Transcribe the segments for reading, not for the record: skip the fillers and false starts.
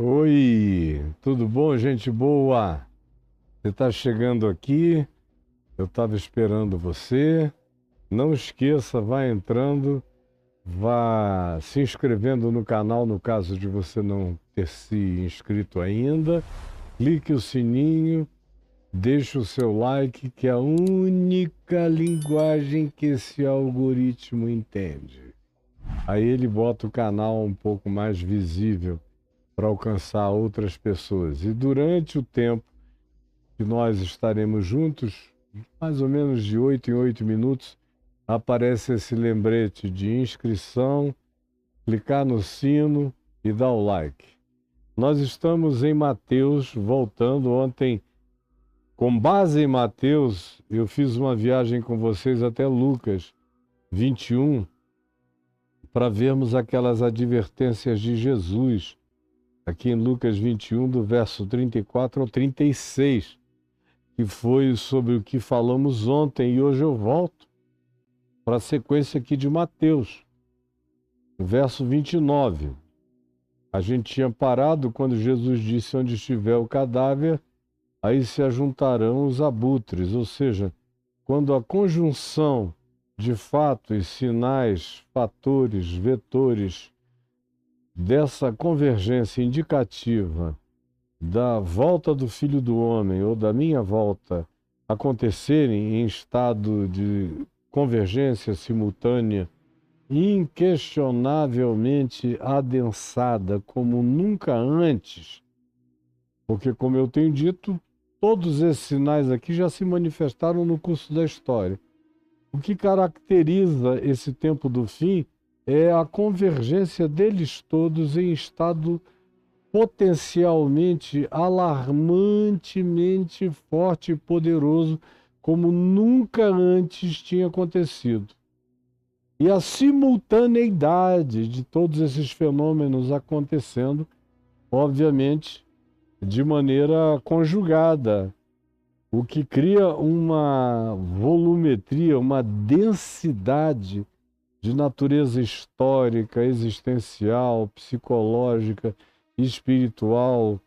Oi, tudo bom, gente boa? Você está chegando aqui, eu estava esperando você. Não esqueça, vai entrando, vá se inscrevendo no canal, no caso de você não ter se inscrito ainda. Clique o sininho, deixe o seu like, que é a única linguagem que esse algoritmo entende. Aí ele bota o canal um pouco mais visível para alcançar outras pessoas. E durante o tempo que nós estaremos juntos, mais ou menos de 8 em 8 minutos, aparece esse lembrete de inscrição, clicar no sino e dar o like. Nós estamos em Mateus, voltando ontem, com base em Mateus, eu fiz uma viagem com vocês até Lucas 21, para vermos aquelas advertências de Jesus, aqui em Lucas 21, do verso 34 ao 36, que foi sobre o que falamos ontem, e hoje eu volto para a sequência aqui de Mateus, verso 29. A gente tinha parado quando Jesus disse: onde estiver o cadáver, aí se ajuntarão os abutres, ou seja, quando a conjunção de fatos, sinais, fatores, vetores dessa convergência indicativa da volta do Filho do Homem ou da minha volta acontecerem em estado de convergência simultânea, inquestionavelmente adensada como nunca antes, porque, como eu tenho dito, todos esses sinais aqui já se manifestaram no curso da história. O que caracteriza esse tempo do fim é a convergência deles todos em estado potencialmente, alarmantemente forte e poderoso, como nunca antes tinha acontecido. E a simultaneidade de todos esses fenômenos acontecendo, obviamente, de maneira conjugada, o que cria uma volumetria, uma densidade de natureza histórica, existencial, psicológica, espiritual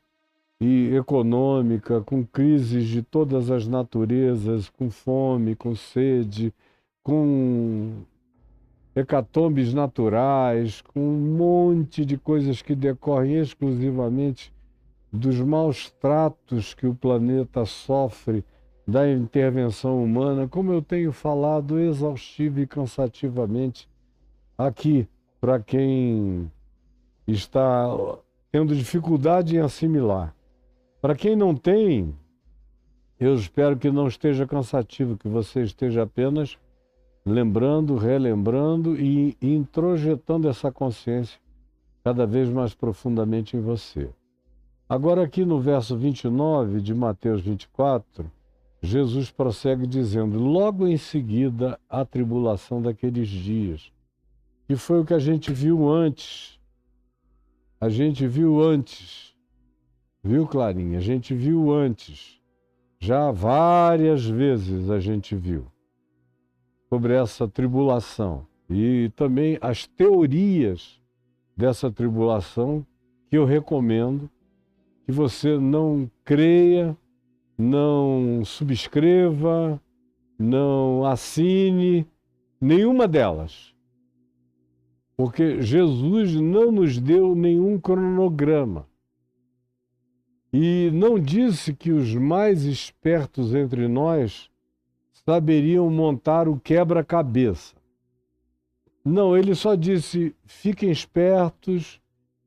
e econômica, com crises de todas as naturezas, com fome, com sede, com hecatombes naturais, com um monte de coisas que decorrem exclusivamente dos maus tratos que o planeta sofre da intervenção humana, como eu tenho falado exaustiva e cansativamente aqui, para quem está tendo dificuldade em assimilar. Para quem não tem, eu espero que não esteja cansativo, que você esteja apenas lembrando, relembrando e introjetando essa consciência cada vez mais profundamente em você. Agora, aqui no verso 29 de Mateus 24, Jesus prossegue dizendo: logo em seguida a tribulação daqueles dias, que foi o que a gente viu antes. A gente viu antes, viu, Clarinha? A gente viu antes. Já várias vezes a gente viu sobre essa tribulação e também as teorias dessa tribulação, que eu recomendo que você não creia, não subscreva, não assine nenhuma delas. Porque Jesus não nos deu nenhum cronograma. E não disse que os mais espertos entre nós saberiam montar o quebra-cabeça. Não, ele só disse: fiquem espertos,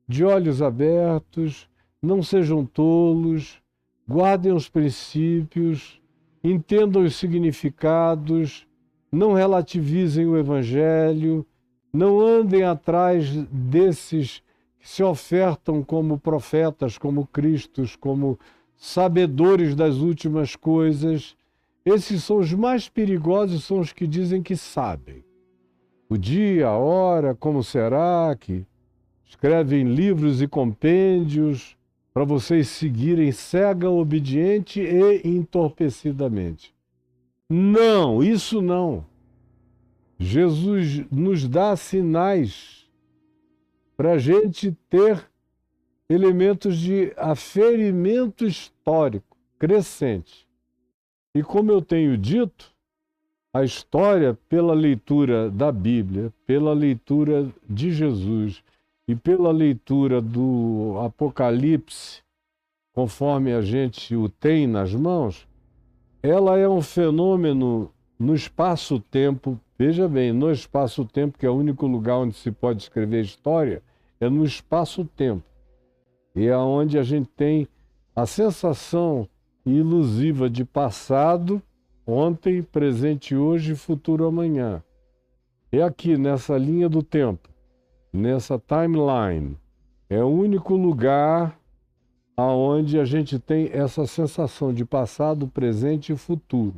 de olhos abertos, não sejam tolos, guardem os princípios, entendam os significados, não relativizem o Evangelho, não andem atrás desses que se ofertam como profetas, como Cristos, como sabedores das últimas coisas. Esses são os mais perigosos, são os que dizem que sabem. O dia, a hora, como será, que escrevem livros e compêndios para vocês seguirem cega, obediente e entorpecidamente. Não, isso não. Jesus nos dá sinais para a gente ter elementos de aferimento histórico crescente. E como eu tenho dito, a história, pela leitura da Bíblia, pela leitura de Jesus e pela leitura do Apocalipse, conforme a gente o tem nas mãos, ela é um fenômeno no espaço-tempo. Veja bem, no espaço-tempo, que é o único lugar onde se pode escrever história, é no espaço-tempo. E é onde a gente tem a sensação ilusiva de passado, ontem, presente hoje e futuro amanhã. É aqui, nessa linha do tempo, nessa timeline, é o único lugar aonde a gente tem essa sensação de passado, presente e futuro.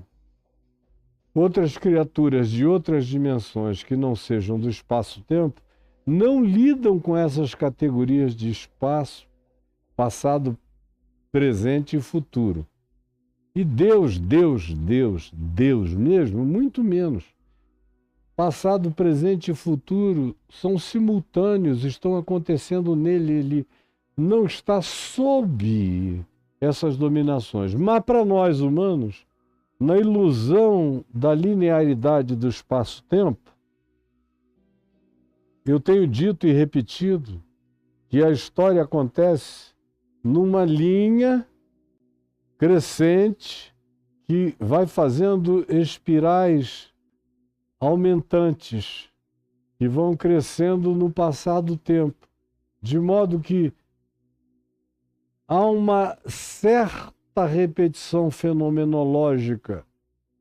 Outras criaturas de outras dimensões que não sejam do espaço-tempo não lidam com essas categorias de espaço, passado, presente e futuro. E Deus mesmo, muito menos. Passado, presente e futuro são simultâneos, estão acontecendo nele, ele não está sob essas dominações. Mas para nós humanos, na ilusão da linearidade do espaço-tempo, eu tenho dito e repetido que a história acontece numa linha crescente que vai fazendo espirais aumentantes que vão crescendo no passar do tempo, de modo que há uma certa repetição fenomenológica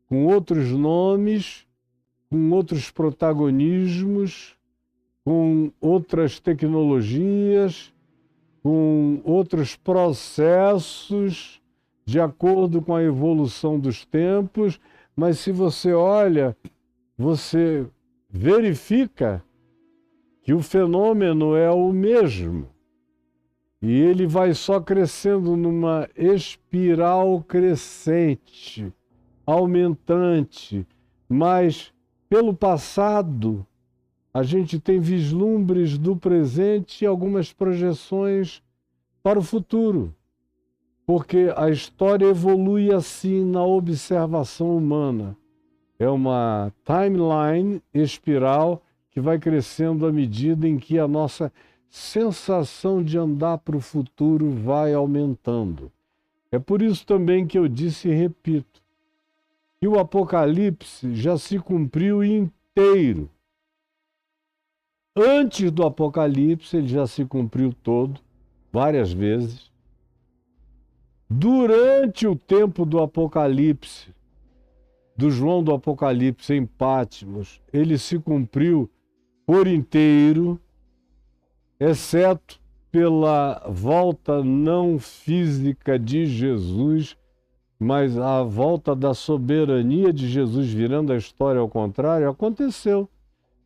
com outros nomes, com outros protagonismos, com outras tecnologias, com outros processos, de acordo com a evolução dos tempos, mas se você olha, você verifica que o fenômeno é o mesmo. E ele vai só crescendo numa espiral crescente, aumentante, mas pelo passado a gente tem vislumbres do presente e algumas projeções para o futuro. Porque a história evolui assim na observação humana. É uma timeline espiral que vai crescendo à medida em que a nossa sensação de andar para o futuro vai aumentando. É por isso também que eu disse e repito, que o Apocalipse já se cumpriu inteiro. Antes do Apocalipse, ele já se cumpriu todo, várias vezes. Durante o tempo do Apocalipse, do João do Apocalipse em Patmos, ele se cumpriu por inteiro, exceto pela volta não física de Jesus, mas a volta da soberania de Jesus, virando a história ao contrário, aconteceu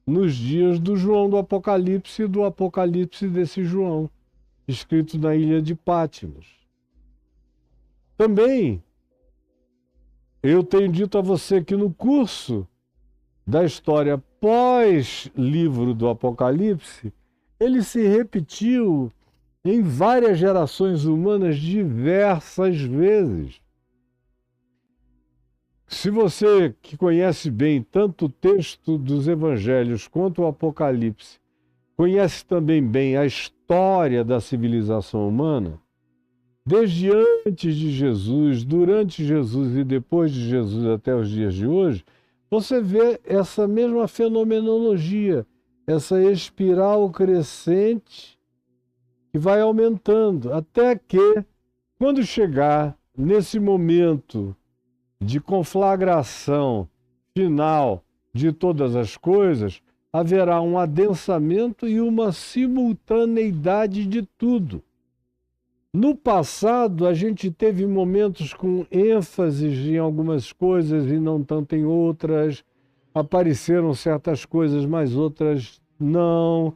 nos dias do João do Apocalipse e do Apocalipse desse João, escrito na ilha de Patmos. Também, eu tenho dito a você que no curso da história pós-livro do Apocalipse, ele se repetiu em várias gerações humanas diversas vezes. Se você que conhece bem tanto o texto dos evangelhos quanto o Apocalipse, conhece também bem a história da civilização humana, desde antes de Jesus, durante Jesus e depois de Jesus até os dias de hoje, você vê essa mesma fenomenologia, essa espiral crescente que vai aumentando, até que, quando chegar nesse momento de conflagração final de todas as coisas, haverá um adensamento e uma simultaneidade de tudo. No passado, a gente teve momentos com ênfases em algumas coisas e não tanto em outras. Apareceram certas coisas, mas outras não.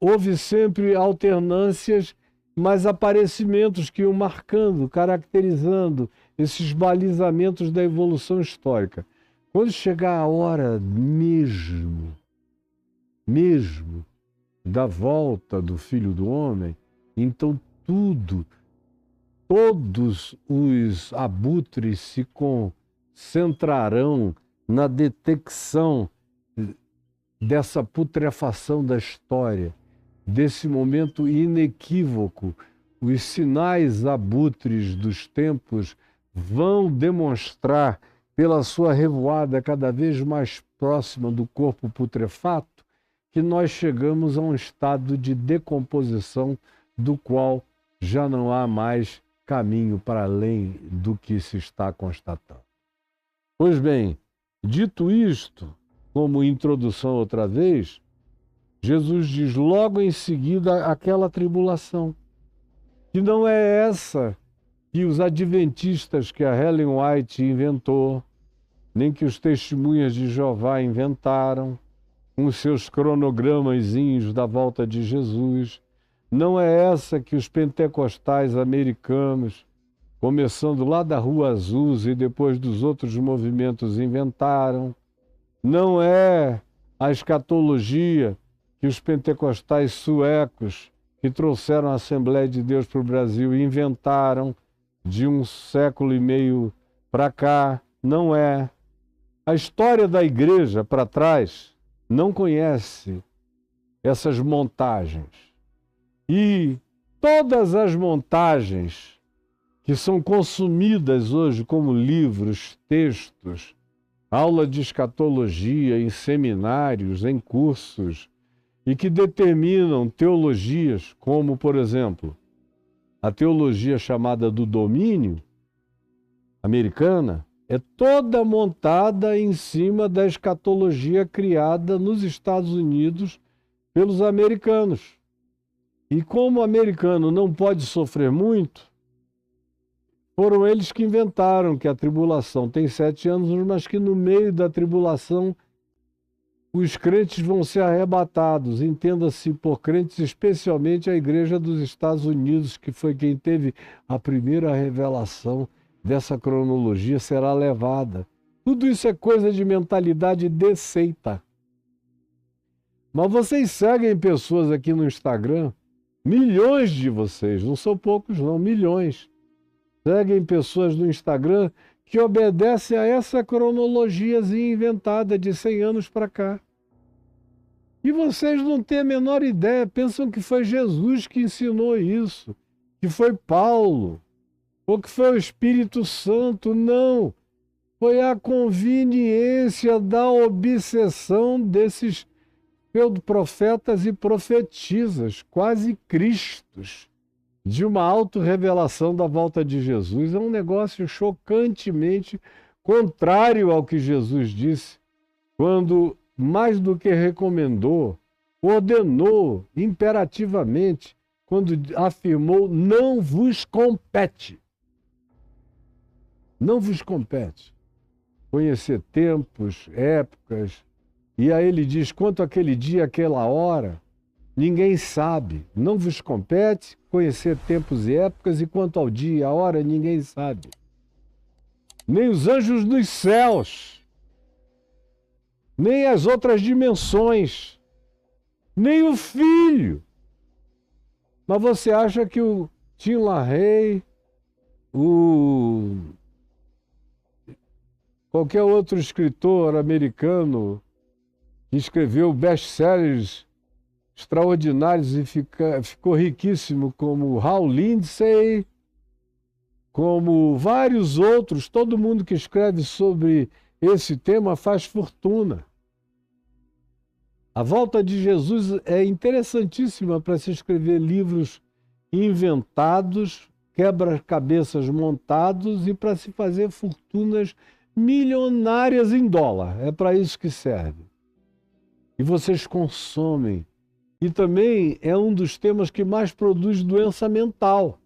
Houve sempre alternâncias, mas aparecimentos que iam marcando, caracterizando esses balizamentos da evolução histórica. Quando chegar a hora mesmo da volta do Filho do Homem, então tudo, todos os abutres se concentrarão na detecção dessa putrefação da história, desse momento inequívoco. Os sinais abutres dos tempos vão demonstrar, pela sua revoada cada vez mais próxima do corpo putrefato, que nós chegamos a um estado de decomposição do qual já não há mais caminho para além do que se está constatando. Pois bem, dito isto, como introdução outra vez, Jesus diz logo em seguida aquela tribulação, que não é essa que os adventistas, que a Ellen White inventou, nem que os testemunhas de Jeová inventaram, com os seus cronogramazinhos da volta de Jesus. Não é essa que os pentecostais americanos, começando lá da Rua Azusa e depois dos outros movimentos, inventaram. Não é a escatologia que os pentecostais suecos, que trouxeram a Assembleia de Deus para o Brasil, inventaram de 1,5 século para cá. Não é. A história da igreja para trás não conhece essas montagens. E todas as montagens que são consumidas hoje como livros, textos, aula de escatologia em seminários, em cursos, e que determinam teologias, como, por exemplo, a teologia chamada do domínio americana, é toda montada em cima da escatologia criada nos Estados Unidos pelos americanos. E como o americano não pode sofrer muito, foram eles que inventaram que a tribulação tem 7 anos, mas que no meio da tribulação os crentes vão ser arrebatados. Entenda-se por crentes, especialmente a Igreja dos Estados Unidos, que foi quem teve a primeira revelação dessa cronologia, será levada. Tudo isso é coisa de mentalidade de seita. Mas vocês seguem pessoas aqui no Instagram, milhões de vocês, não são poucos não, milhões. Seguem pessoas no Instagram que obedecem a essa cronologiazinha inventada de 100 anos para cá. E vocês não têm a menor ideia, pensam que foi Jesus que ensinou isso, que foi Paulo, ou que foi o Espírito Santo. Não, foi a conveniência da obsessão desses pseudo-profetas e profetisas, quase cristos, de uma autorrevelação da volta de Jesus. É um negócio chocantemente contrário ao que Jesus disse, quando, mais do que recomendou, ordenou imperativamente, quando afirmou: não vos compete. Não vos compete conhecer tempos, épocas. E aí ele diz: quanto àquele dia, aquela hora, ninguém sabe. Não vos compete conhecer tempos e épocas, e quanto ao dia e à hora, ninguém sabe. Nem os anjos dos céus, nem as outras dimensões, nem o Filho. Mas você acha que o Tim LaHaye, qualquer outro escritor americano que escreveu best-sellers extraordinários e ficou riquíssimo, como Hal Lindsey, como vários outros, todo mundo que escreve sobre esse tema faz fortuna. A volta de Jesus é interessantíssima para se escrever livros inventados, quebra-cabeças montados, e para se fazer fortunas milionárias em dólar. É para isso que serve. E vocês consomem. E também é um dos temas que mais produz doença mental.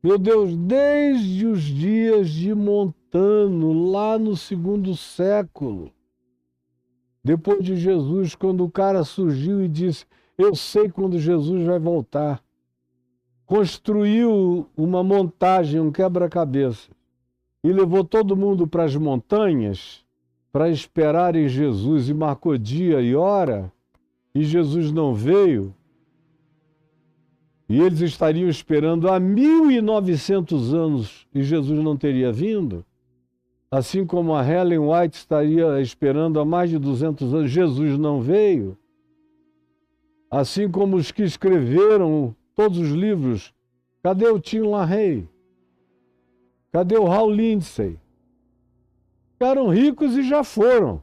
Meu Deus, desde os dias de Montano, lá no 2º século, depois de Jesus, quando o cara surgiu e disse: eu sei quando Jesus vai voltar, construiu uma montagem, um quebra-cabeça, e levou todo mundo para as montanhas para esperar em Jesus, e marcou dia e hora, e Jesus não veio. E eles estariam esperando há 1900 anos e Jesus não teria vindo. Assim como a Ellen White estaria esperando há mais de 200 anos, Jesus não veio. Assim como os que escreveram todos os livros, cadê o Tim LaHaye? Cadê o Hal Lindsey? Ficaram ricos e já foram.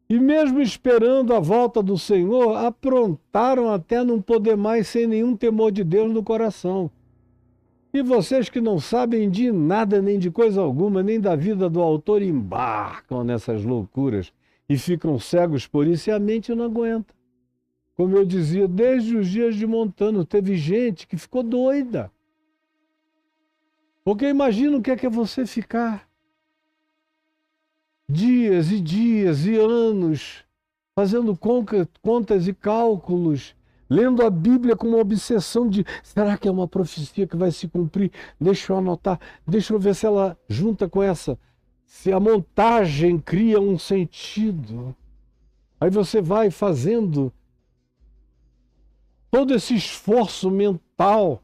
E mesmo esperando a volta do Senhor, aprontaram até não poder mais sem nenhum temor de Deus no coração. E vocês que não sabem de nada, nem de coisa alguma, nem da vida do autor, embarcam nessas loucuras e ficam cegos por isso e a mente não aguenta. Como eu dizia, desde os dias de Montano, teve gente que ficou doida. Porque imagina o que é você ficar dias e dias e anos fazendo contas e cálculos, lendo a Bíblia com uma obsessão de será que é uma profecia que vai se cumprir? Deixa eu anotar, deixa eu ver se ela junta com essa, se a montagem cria um sentido. Aí você vai fazendo todo esse esforço mental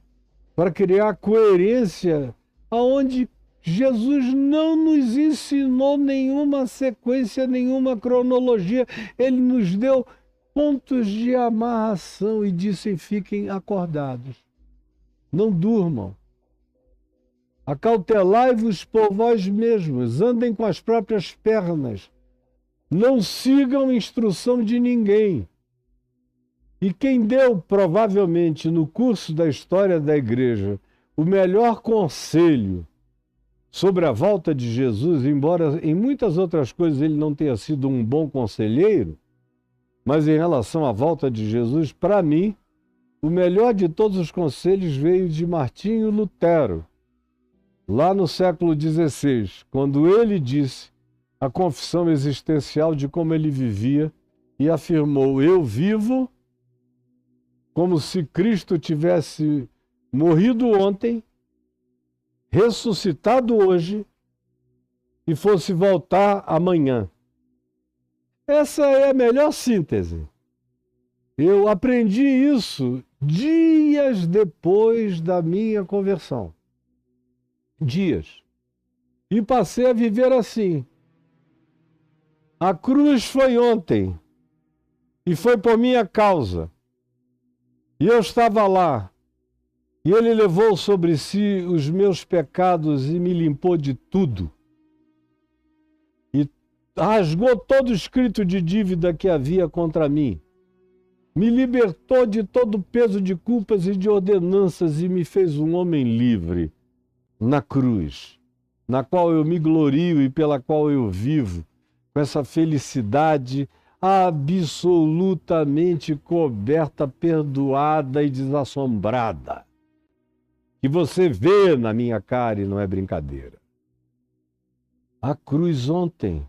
para criar coerência, aonde Jesus não nos ensinou nenhuma sequência, nenhuma cronologia. Ele nos deu pontos de amarração e disse: fiquem acordados, não durmam. Acautelai-vos por vós mesmos, andem com as próprias pernas, não sigam instrução de ninguém. E quem deu, provavelmente, no curso da história da igreja, o melhor conselho sobre a volta de Jesus, embora em muitas outras coisas ele não tenha sido um bom conselheiro, mas em relação à volta de Jesus, para mim, o melhor de todos os conselhos veio de Martinho Lutero, lá no século XVI, quando ele disse a confissão existencial de como ele vivia e afirmou: eu vivo como se Cristo tivesse morrido ontem, ressuscitado hoje e fosse voltar amanhã. Essa é a melhor síntese. Eu aprendi isso dias depois da minha conversão. Dias. E passei a viver assim. A cruz foi ontem e foi por minha causa. E eu estava lá. E ele levou sobre si os meus pecados e me limpou de tudo. E rasgou todo o escrito de dívida que havia contra mim. Me libertou de todo o peso de culpas e de ordenanças e me fez um homem livre na cruz, na qual eu me glorio e pela qual eu vivo, com essa felicidade absolutamente coberta, perdoada e desassombrada, que você vê na minha cara e não é brincadeira. A cruz ontem,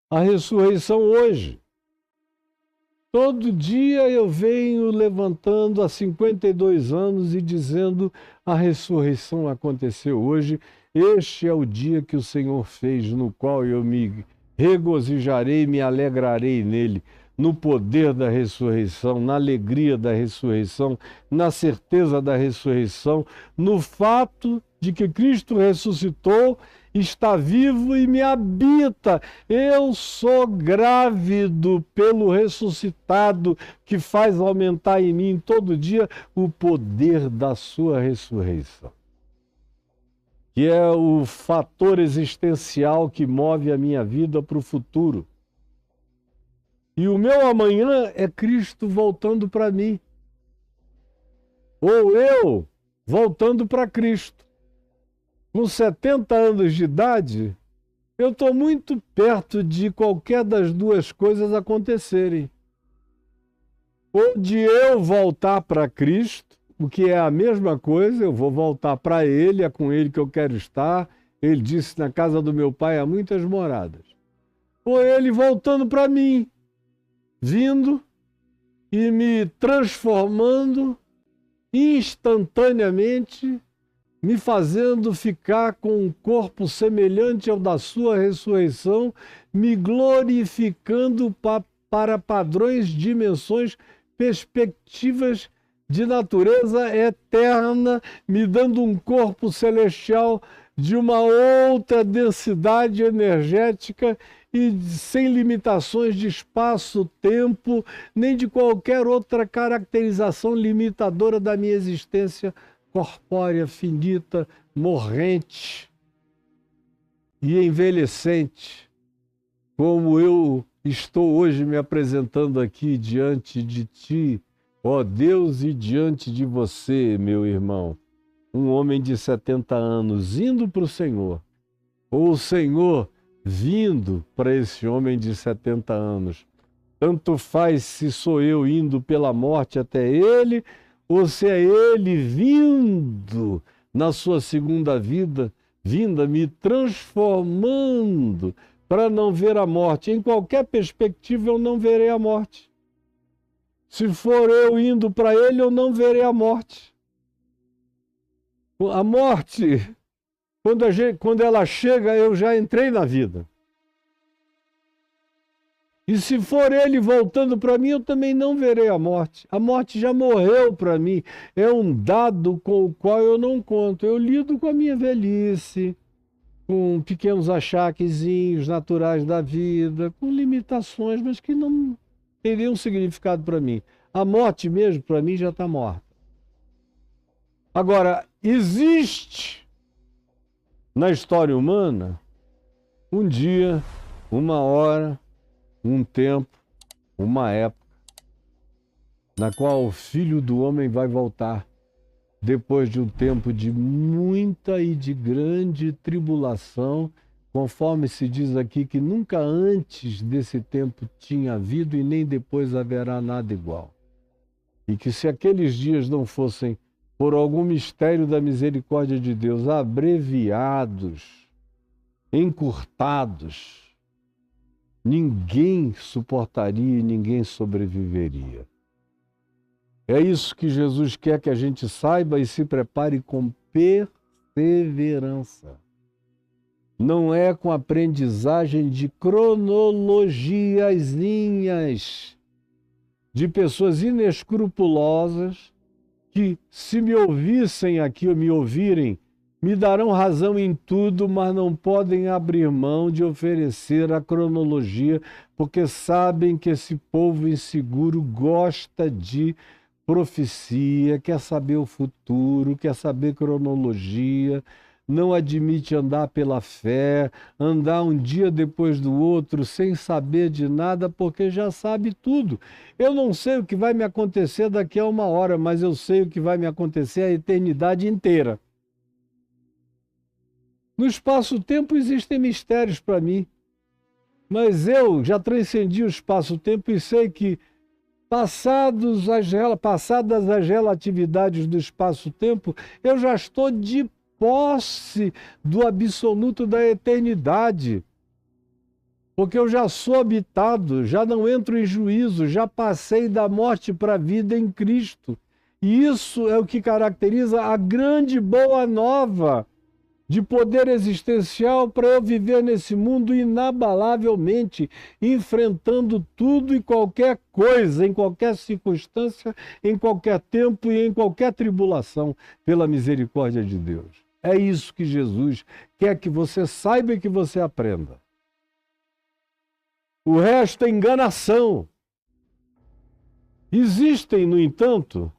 a ressurreição hoje. Todo dia eu venho levantando há 52 anos e dizendo: a ressurreição aconteceu hoje, este é o dia que o Senhor fez, no qual eu me regozijarei, me alegrarei nele, no poder da ressurreição, na alegria da ressurreição, na certeza da ressurreição, no fato de que Cristo ressuscitou, está vivo e me habita. Eu sou grávido pelo ressuscitado, que faz aumentar em mim todo dia o poder da sua ressurreição, que é o fator existencial que move a minha vida para o futuro. E o meu amanhã é Cristo voltando para mim, ou eu voltando para Cristo. Com 70 anos de idade, eu estou muito perto de qualquer das duas coisas acontecerem. Ou de eu voltar para Cristo, o que é a mesma coisa, eu vou voltar para Ele, é com Ele que eu quero estar. Ele disse: na casa do meu Pai há muitas moradas. Ou Ele voltando para mim, vindo e me transformando instantaneamente, me fazendo ficar com um corpo semelhante ao da sua ressurreição, me glorificando para padrões, dimensões, perspectivas de natureza eterna, me dando um corpo celestial de uma outra densidade energética e sem limitações de espaço, tempo, nem de qualquer outra caracterização limitadora da minha existência corpórea, finita, morrente e envelhecente, como eu estou hoje me apresentando aqui diante de ti, ó Deus, e diante de você, meu irmão, um homem de 70 anos indo para o Senhor, ou o Senhor vindo para esse homem de 70 anos. Tanto faz se sou eu indo pela morte até ele, ou se é ele vindo na sua segunda vinda, me transformando para não ver a morte. Em qualquer perspectiva eu não verei a morte. Se for eu indo para ele, eu não verei a morte. A morte, quando ela chega, eu já entrei na vida. E se for ele voltando para mim, eu também não verei a morte. A morte já morreu para mim. É um dado com o qual eu não conto. Eu lido com a minha velhice, com pequenos achaquezinhos naturais da vida, com limitações, mas que não teriam significado para mim. A morte mesmo, para mim, já está morta. Agora, existe na história humana um dia, uma hora, um tempo, uma época, na qual o Filho do Homem vai voltar, depois de um tempo de muita e de grande tribulação, conforme se diz aqui que nunca antes desse tempo tinha havido e nem depois haverá nada igual. E que se aqueles dias não fossem, por algum mistério da misericórdia de Deus, abreviados, encurtados, ninguém suportaria e ninguém sobreviveria. É isso que Jesus quer que a gente saiba e se prepare com perseverança. Não é com aprendizagem de cronologiazinhas de pessoas inescrupulosas que, se me ouvissem aqui ou me ouvirem, me darão razão em tudo, mas não podem abrir mão de oferecer a cronologia, porque sabem que esse povo inseguro gosta de profecia, quer saber o futuro, quer saber cronologia, não admite andar pela fé, andar um dia depois do outro sem saber de nada, porque já sabe tudo. Eu não sei o que vai me acontecer daqui a uma hora, mas eu sei o que vai me acontecer a eternidade inteira. No espaço-tempo existem mistérios para mim, mas eu já transcendi o espaço-tempo e sei que, passadas as relatividades do espaço-tempo, eu já estou de posse do absoluto da eternidade, porque eu já sou habitado, já não entro em juízo, já passei da morte para a vida em Cristo. E isso é o que caracteriza a grande boa nova de poder existencial para eu viver nesse mundo inabalavelmente, enfrentando tudo e qualquer coisa, em qualquer circunstância, em qualquer tempo e em qualquer tribulação, pela misericórdia de Deus. É isso que Jesus quer que você saiba e que você aprenda. O resto é enganação. Existem, no entanto,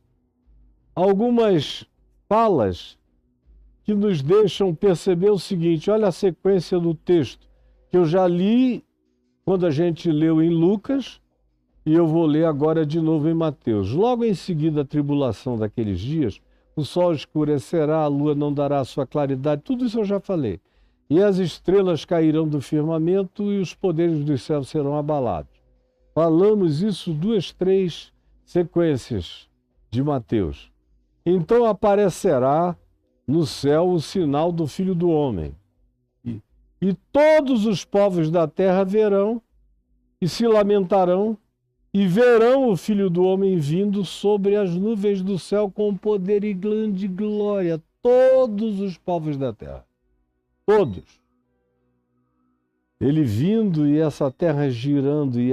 algumas falas que nos deixam perceber o seguinte. Olha a sequência do texto, que eu já li quando a gente leu em Lucas, e eu vou ler agora de novo em Mateus. Logo em seguida a tribulação daqueles dias, o sol escurecerá, a lua não dará a sua claridade, tudo isso eu já falei. E as estrelas cairão do firmamento e os poderes dos céus serão abalados. Falamos isso 2, 3 sequências de Mateus. Então aparecerá no céu o sinal do Filho do Homem. E todos os povos da terra verão e se lamentarão e verão o Filho do Homem vindo sobre as nuvens do céu com poder e grande glória. Todos os povos da terra. Todos. Ele vindo e essa terra girando e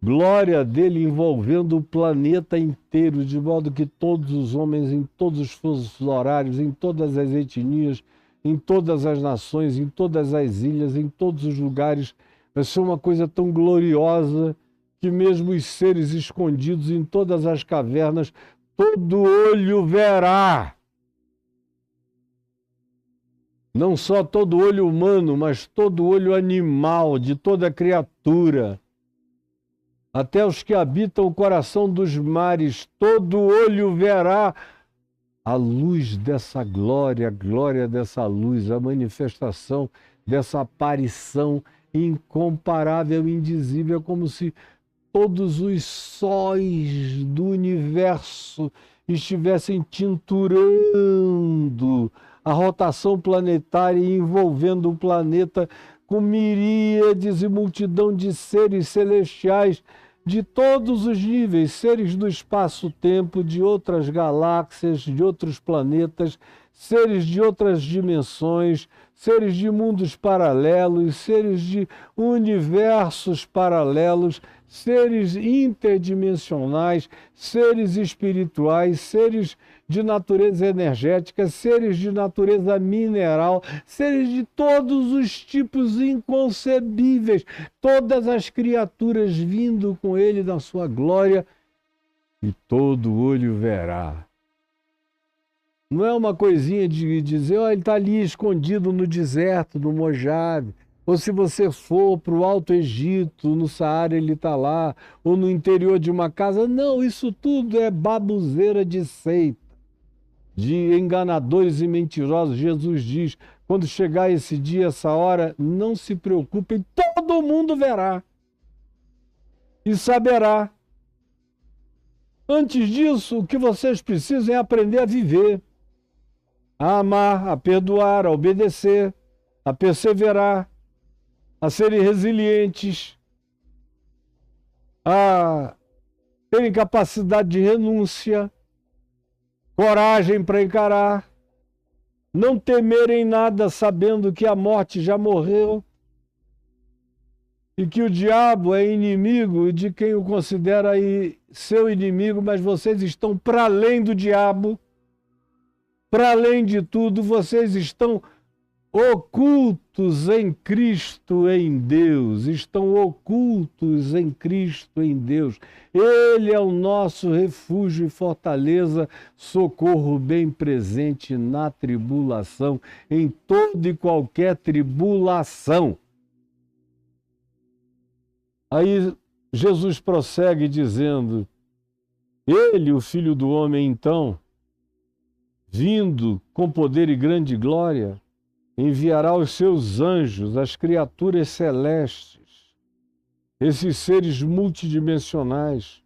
glória dele envolvendo o planeta inteiro, de modo que todos os homens, em todos os fusos horários, em todas as etnias, em todas as nações, em todas as ilhas, em todos os lugares, vai ser uma coisa tão gloriosa que mesmo os seres escondidos em todas as cavernas, todo olho verá. Não só todo olho humano, mas todo olho animal, de toda criatura. Até os que habitam o coração dos mares, todo olho verá a luz dessa glória, a glória dessa luz, a manifestação dessa aparição incomparável, indizível, como se todos os sóis do universo estivessem tinturando a rotação planetária e envolvendo o planeta com miríades e multidão de seres celestiais de todos os níveis, seres do espaço-tempo, de outras galáxias, de outros planetas, seres de outras dimensões, seres de mundos paralelos, seres de universos paralelos, seres interdimensionais, seres espirituais, seres de natureza energética, seres de natureza mineral, seres de todos os tipos inconcebíveis, todas as criaturas vindo com ele na sua glória, e todo olho verá. Não é uma coisinha de dizer, oh, ele está ali escondido no deserto, no Mojave. Ou se você for para o Alto Egito, no Saara, ele está lá. Ou no interior de uma casa. Não, isso tudo é baboseira de seita, de enganadores e mentirosos. Jesus diz, quando chegar esse dia, essa hora, não se preocupem, todo mundo verá e saberá. Antes disso, o que vocês precisam é aprender a viver, a amar, a perdoar, a obedecer, a perseverar, a serem resilientes, a terem capacidade de renúncia, coragem para encarar, não temerem nada sabendo que a morte já morreu e que o diabo é inimigo de quem o considera seu inimigo, mas vocês estão para além do diabo. Para além de tudo, vocês estão ocultos em Cristo, em Deus. Estão ocultos em Cristo, em Deus. Ele é o nosso refúgio e fortaleza, socorro bem presente na tribulação, em toda e qualquer tribulação. Aí Jesus prossegue dizendo, ele, o Filho do Homem, então, vindo com poder e grande glória, enviará os seus anjos, as criaturas celestes, esses seres multidimensionais,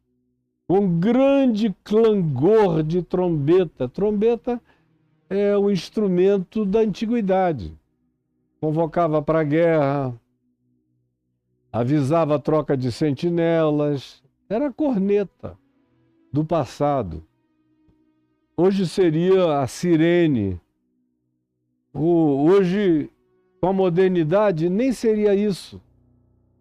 com grande clangor de trombeta. Trombeta é o instrumento da antiguidade. Convocava para a guerra, avisava a troca de sentinelas, era a corneta do passado. Hoje seria a sirene. Hoje, com a modernidade, nem seria isso.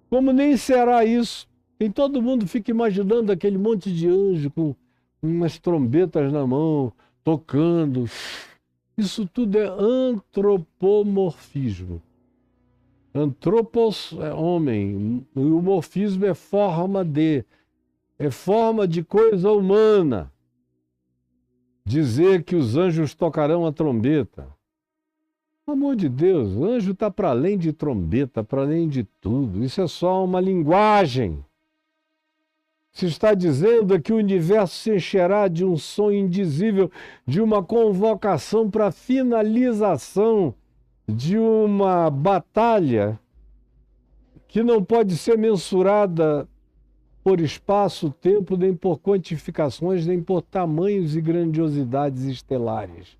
Como nem será isso. Todo mundo fica imaginando aquele monte de anjo com umas trombetas na mão, tocando. Isso tudo é antropomorfismo. Antropos é homem, e o morfismo é forma de coisa humana. Dizer que os anjos tocarão a trombeta. Pelo amor de Deus, o anjo está para além de trombeta, para além de tudo. Isso é só uma linguagem. Se está dizendo que o universo se encherá de um som indizível, de uma convocação para a finalização de uma batalha que não pode ser mensurada por espaço, tempo, nem por quantificações, nem por tamanhos e grandiosidades estelares.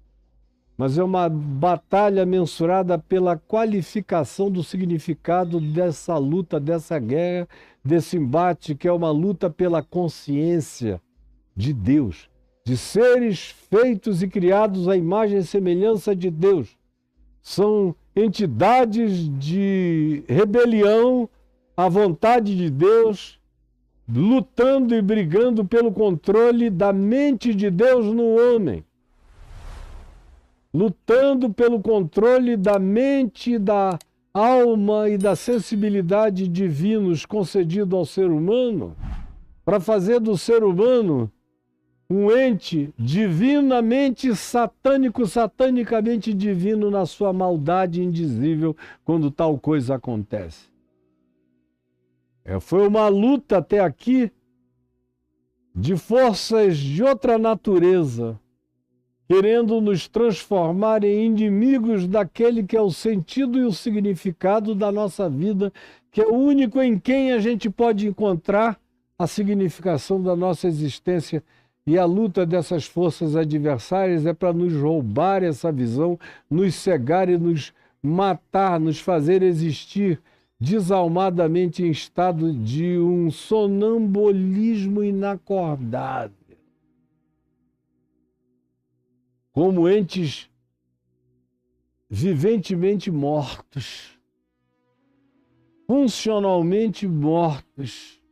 Mas é uma batalha mensurada pela qualificação do significado dessa luta, dessa guerra, desse embate, que é uma luta pela consciência de Deus, de seres feitos e criados à imagem e semelhança de Deus. São entidades de rebelião à vontade de Deus, lutando e brigando pelo controle da mente de Deus no homem. Lutando pelo controle da mente, da alma e da sensibilidade divinos concedido ao ser humano, para fazer do ser humano um ente divinamente satânico, satanicamente divino na sua maldade indizível quando tal coisa acontece. Foi uma luta até aqui de forças de outra natureza, querendo nos transformar em inimigos daquele que é o sentido e o significado da nossa vida, que é o único em quem a gente pode encontrar a significação da nossa existência. E a luta dessas forças adversárias é para nos roubar essa visão, nos cegar e nos matar, nos fazer existir desalmadamente em estado de um sonambulismo inacordável. Como entes viventemente mortos, funcionalmente mortos,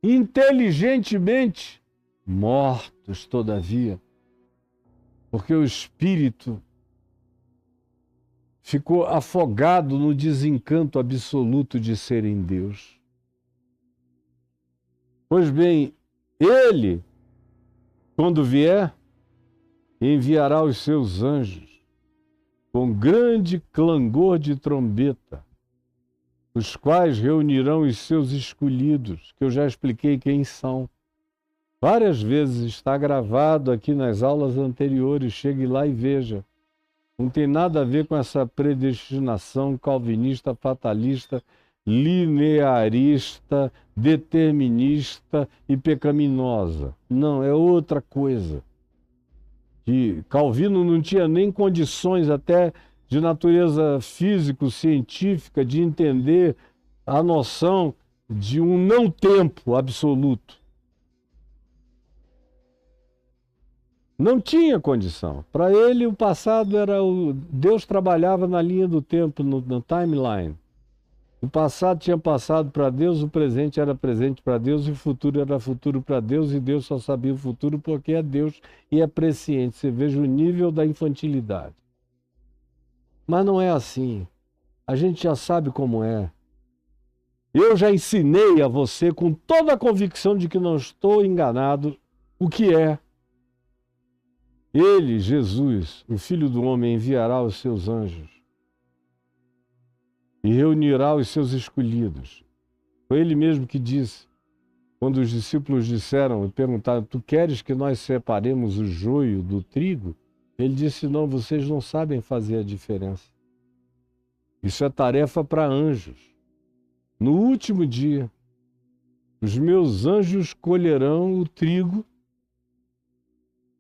inteligentemente mortos, todavia, porque o espírito ficou afogado no desencanto absoluto de ser em Deus. Pois bem, ele, quando vier, enviará os seus anjos com grande clangor de trombeta, os quais reunirão os seus escolhidos, que eu já expliquei quem são. Várias vezes está gravado aqui nas aulas anteriores, chegue lá e veja. Não tem nada a ver com essa predestinação calvinista, fatalista, linearista, determinista e pecaminosa. Não, é outra coisa. Que Calvino não tinha nem condições até de natureza físico-científica de entender a noção de um não-tempo absoluto. Não tinha condição. Para ele, o passado era o... Deus trabalhava na linha do tempo, no timeline. O passado tinha passado para Deus, o presente era presente para Deus, e o futuro era futuro para Deus, e Deus só sabia o futuro porque é Deus e é presciente. Você veja o nível da infantilidade. Mas não é assim. A gente já sabe como é. Eu já ensinei a você, com toda a convicção de que não estou enganado, o que é. Ele, Jesus, o Filho do Homem, enviará os seus anjos e reunirá os seus escolhidos. Foi ele mesmo que disse, quando os discípulos disseram e perguntaram: tu queres que nós separemos o joio do trigo? Ele disse: não, vocês não sabem fazer a diferença. Isso é tarefa para anjos. No último dia, os meus anjos colherão o trigo,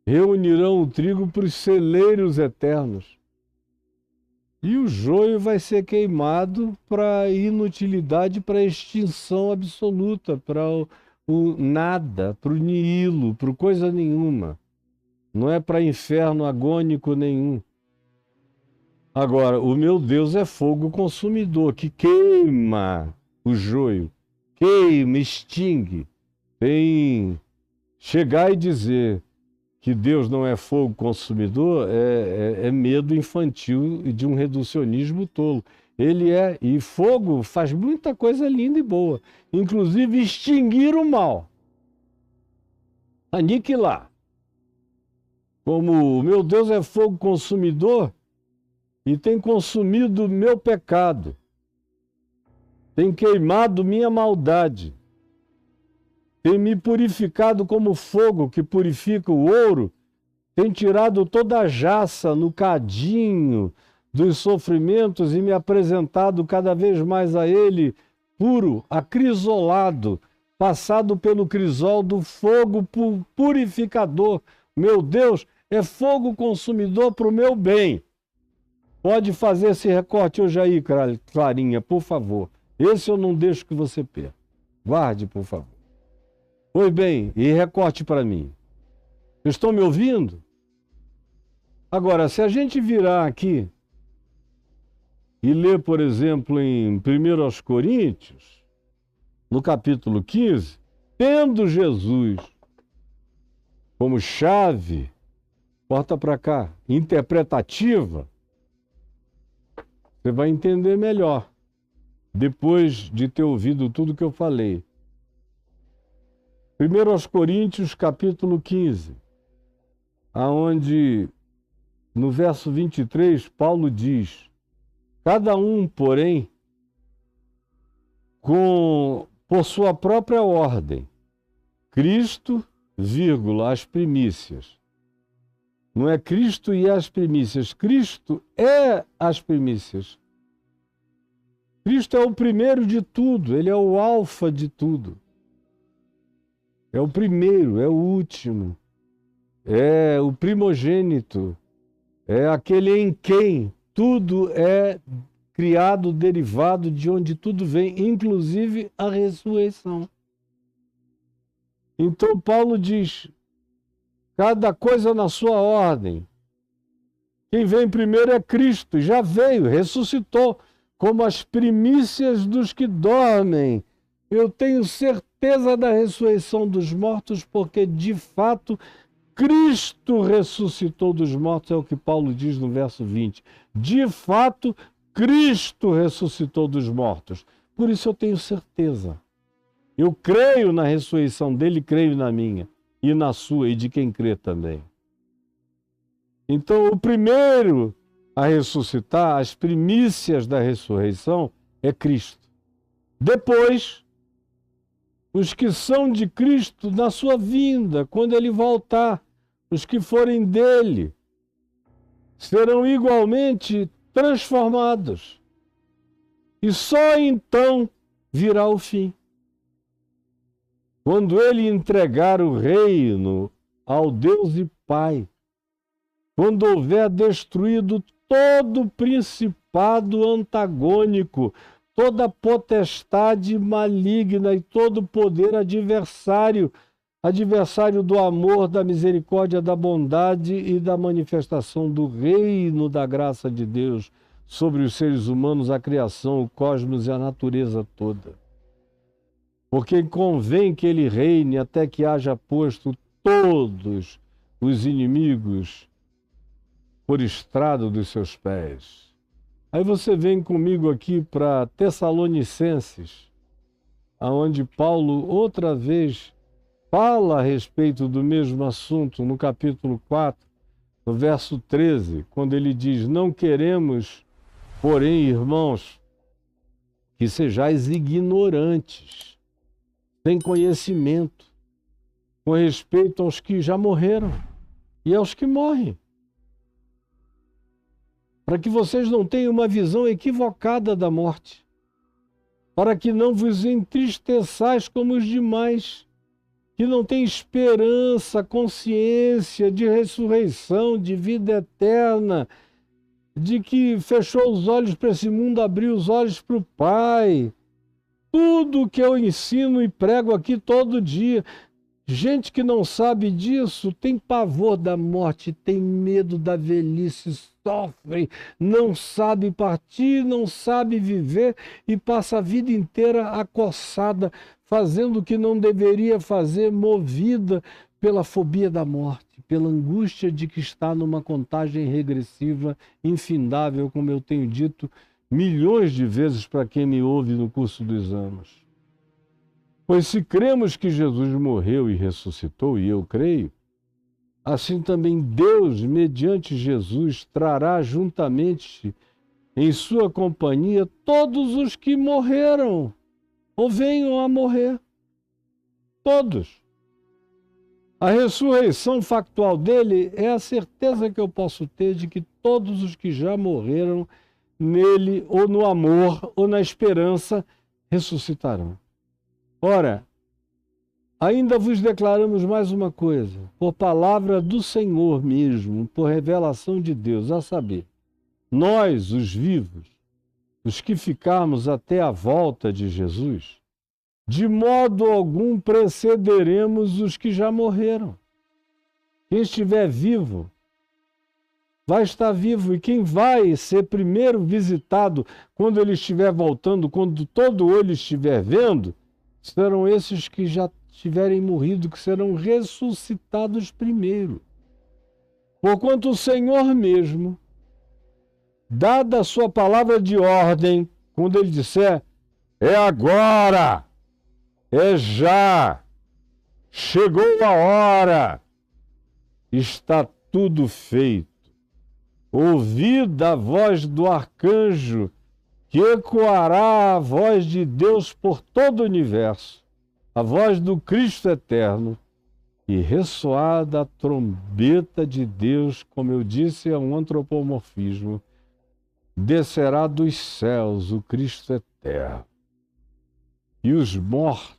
reunirão o trigo para os celeiros eternos. E o joio vai ser queimado para inutilidade, para extinção absoluta, para o nada, para o nihilo, para coisa nenhuma. Não é para inferno agônico nenhum. Agora, o meu Deus é fogo consumidor, que queima o joio, queima, extingue. Tem chegar e dizer que Deus não é fogo consumidor é medo infantil e de um reducionismo tolo. Ele é, e fogo faz muita coisa linda e boa, inclusive extinguir o mal, aniquilar. Como o meu Deus é fogo consumidor e tem consumido meu pecado, tem queimado minha maldade, tem me purificado como fogo que purifica o ouro, tem tirado toda a jaça no cadinho dos sofrimentos e me apresentado cada vez mais a ele, puro, acrisolado, passado pelo crisol do fogo purificador. Meu Deus é fogo consumidor para o meu bem. Pode fazer esse recorte hoje aí, Clarinha, por favor. Esse eu não deixo que você perca. Guarde, por favor. Pois bem, e recorte para mim. Estão me ouvindo? Agora, se a gente virar aqui e ler, por exemplo, em 1 Coríntios, no capítulo 15, tendo Jesus como chave, corta para cá, interpretativa, você vai entender melhor, depois de ter ouvido tudo que eu falei. 1 aos Coríntios, capítulo 15, aonde, no verso 23, Paulo diz: cada um, porém, por sua própria ordem, Cristo, vírgula, as primícias. Não é Cristo e as primícias, Cristo é as primícias. Cristo é o primeiro de tudo, ele é o alfa de tudo. É o primeiro, é o último, é o primogênito, é aquele em quem tudo é criado, derivado, de onde tudo vem, inclusive a ressurreição. Então Paulo diz, cada coisa na sua ordem. Quem vem primeiro é Cristo, já veio, ressuscitou, como as primícias dos que dormem. Eu tenho certeza da ressurreição dos mortos, porque de fato Cristo ressuscitou dos mortos, é o que Paulo diz no verso 20. De fato, Cristo ressuscitou dos mortos. Por isso eu tenho certeza. Eu creio na ressurreição dele, creio na minha, e na sua, e de quem crê também. Então, o primeiro a ressuscitar, as primícias da ressurreição, é Cristo. Depois, os que são de Cristo na sua vinda, quando ele voltar, os que forem dele, serão igualmente transformados. E só então virá o fim. Quando ele entregar o reino ao Deus e Pai, quando houver destruído todo principado antagônico, toda potestade maligna e todo poder adversário, adversário do amor, da misericórdia, da bondade e da manifestação do reino da graça de Deus sobre os seres humanos, a criação, o cosmos e a natureza toda. Porque convém que ele reine até que haja posto todos os inimigos por estrado dos seus pés. Aí você vem comigo aqui para Tessalonicenses, aonde Paulo outra vez fala a respeito do mesmo assunto, no capítulo 4, no verso 13, quando ele diz: não queremos, porém, irmãos, que sejais ignorantes, sem conhecimento, com respeito aos que já morreram e aos que morrem, para que vocês não tenham uma visão equivocada da morte, para que não vos entristeçais como os demais, que não têm esperança, consciência de ressurreição, de vida eterna, de que fechou os olhos para esse mundo, abriu os olhos para o Pai. Tudo que eu ensino e prego aqui todo dia, gente que não sabe disso tem pavor da morte, tem medo da velhice, sofre, não sabe partir, não sabe viver e passa a vida inteira acossada, fazendo o que não deveria fazer, movida pela fobia da morte, pela angústia de que está numa contagem regressiva infindável, como eu tenho dito milhões de vezes para quem me ouve no curso dos anos. Pois se cremos que Jesus morreu e ressuscitou, e eu creio, assim também Deus, mediante Jesus, trará juntamente em sua companhia todos os que morreram ou venham a morrer. Todos. A ressurreição factual dele é a certeza que eu posso ter de que todos os que já morreram nele, ou no amor, ou na esperança, ressuscitarão. Ora, ainda vos declaramos mais uma coisa, por palavra do Senhor mesmo, por revelação de Deus, a saber, nós, os vivos, os que ficarmos até a volta de Jesus, de modo algum precederemos os que já morreram. Quem estiver vivo, vai estar vivo, e quem vai ser primeiro visitado quando ele estiver voltando, quando todo olho estiver vendo, serão esses que já tiverem morrido, que serão ressuscitados primeiro. Porquanto o Senhor mesmo, dada a sua palavra de ordem, quando ele disser, é agora, é já, chegou a hora, está tudo feito. Ouvida a voz do arcanjo, que ecoará a voz de Deus por todo o universo, a voz do Cristo eterno, e ressoada a trombeta de Deus, como eu disse, é um antropomorfismo, descerá dos céus o Cristo eterno. E os mortos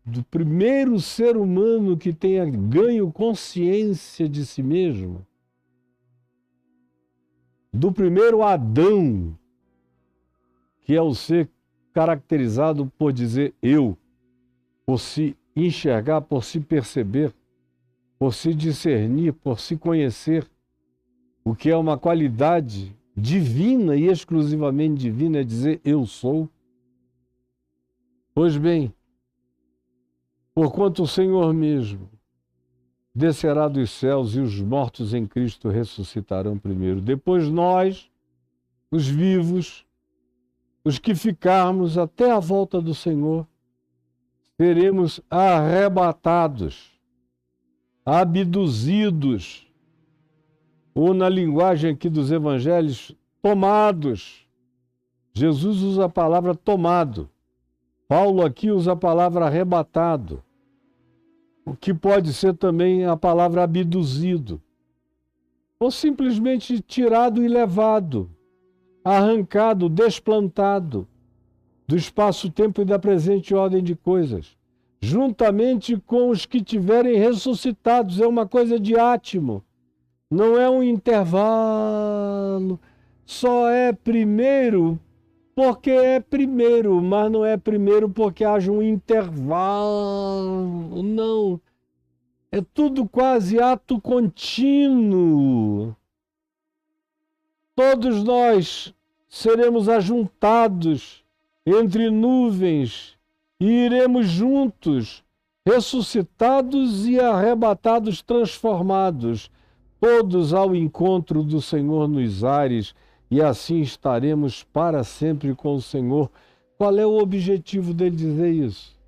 do primeiro ser humano que tenha ganho consciência de si mesmo, do primeiro Adão, que é o ser caracterizado por dizer eu, por se enxergar, por se perceber, por se discernir, por se conhecer, o que é uma qualidade divina e exclusivamente divina, é dizer eu sou. Pois bem, porquanto o Senhor mesmo descerá dos céus e os mortos em Cristo ressuscitarão primeiro. Depois nós, os vivos, os que ficarmos até a volta do Senhor, seremos arrebatados, abduzidos, ou na linguagem aqui dos evangelhos, tomados. Jesus usa a palavra tomado. Paulo aqui usa a palavra arrebatado, o que pode ser também a palavra abduzido, ou simplesmente tirado e levado, arrancado, desplantado do espaço-tempo e da presente ordem de coisas, juntamente com os que tiverem ressuscitados. É uma coisa de átimo, não é um intervalo, só é primeiro porque é primeiro, mas não é primeiro porque haja um intervalo, não. É tudo quase ato contínuo. Todos nós seremos ajuntados entre nuvens e iremos juntos, ressuscitados e arrebatados, transformados, todos ao encontro do Senhor nos ares, e assim estaremos para sempre com o Senhor. Qual é o objetivo dele dizer isso?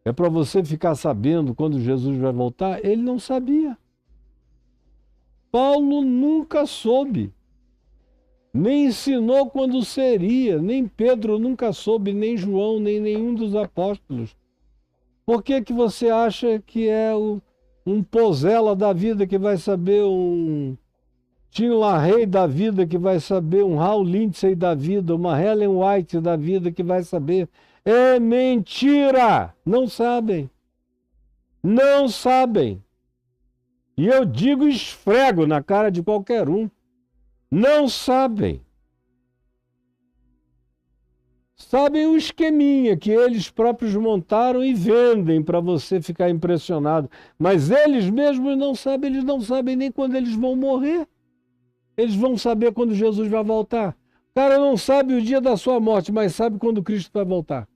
É para você ficar sabendo quando Jesus vai voltar? Ele não sabia. Paulo nunca soube. Nem ensinou quando seria. Nem Pedro nunca soube, nem João, nem nenhum dos apóstolos. Por que que você acha que é um Pozella da vida que vai saber, um Tim LaHaye da vida que vai saber, um Hal Lindsey da vida, uma Helen White da vida que vai saber? É mentira! Não sabem. Não sabem. E eu digo, esfrego na cara de qualquer um. Não sabem. Sabem o esqueminha que eles próprios montaram e vendem para você ficar impressionado. Mas eles mesmos não sabem nem quando eles vão morrer. Eles vão saber quando Jesus vai voltar. O cara não sabe o dia da sua morte, mas sabe quando Cristo vai voltar.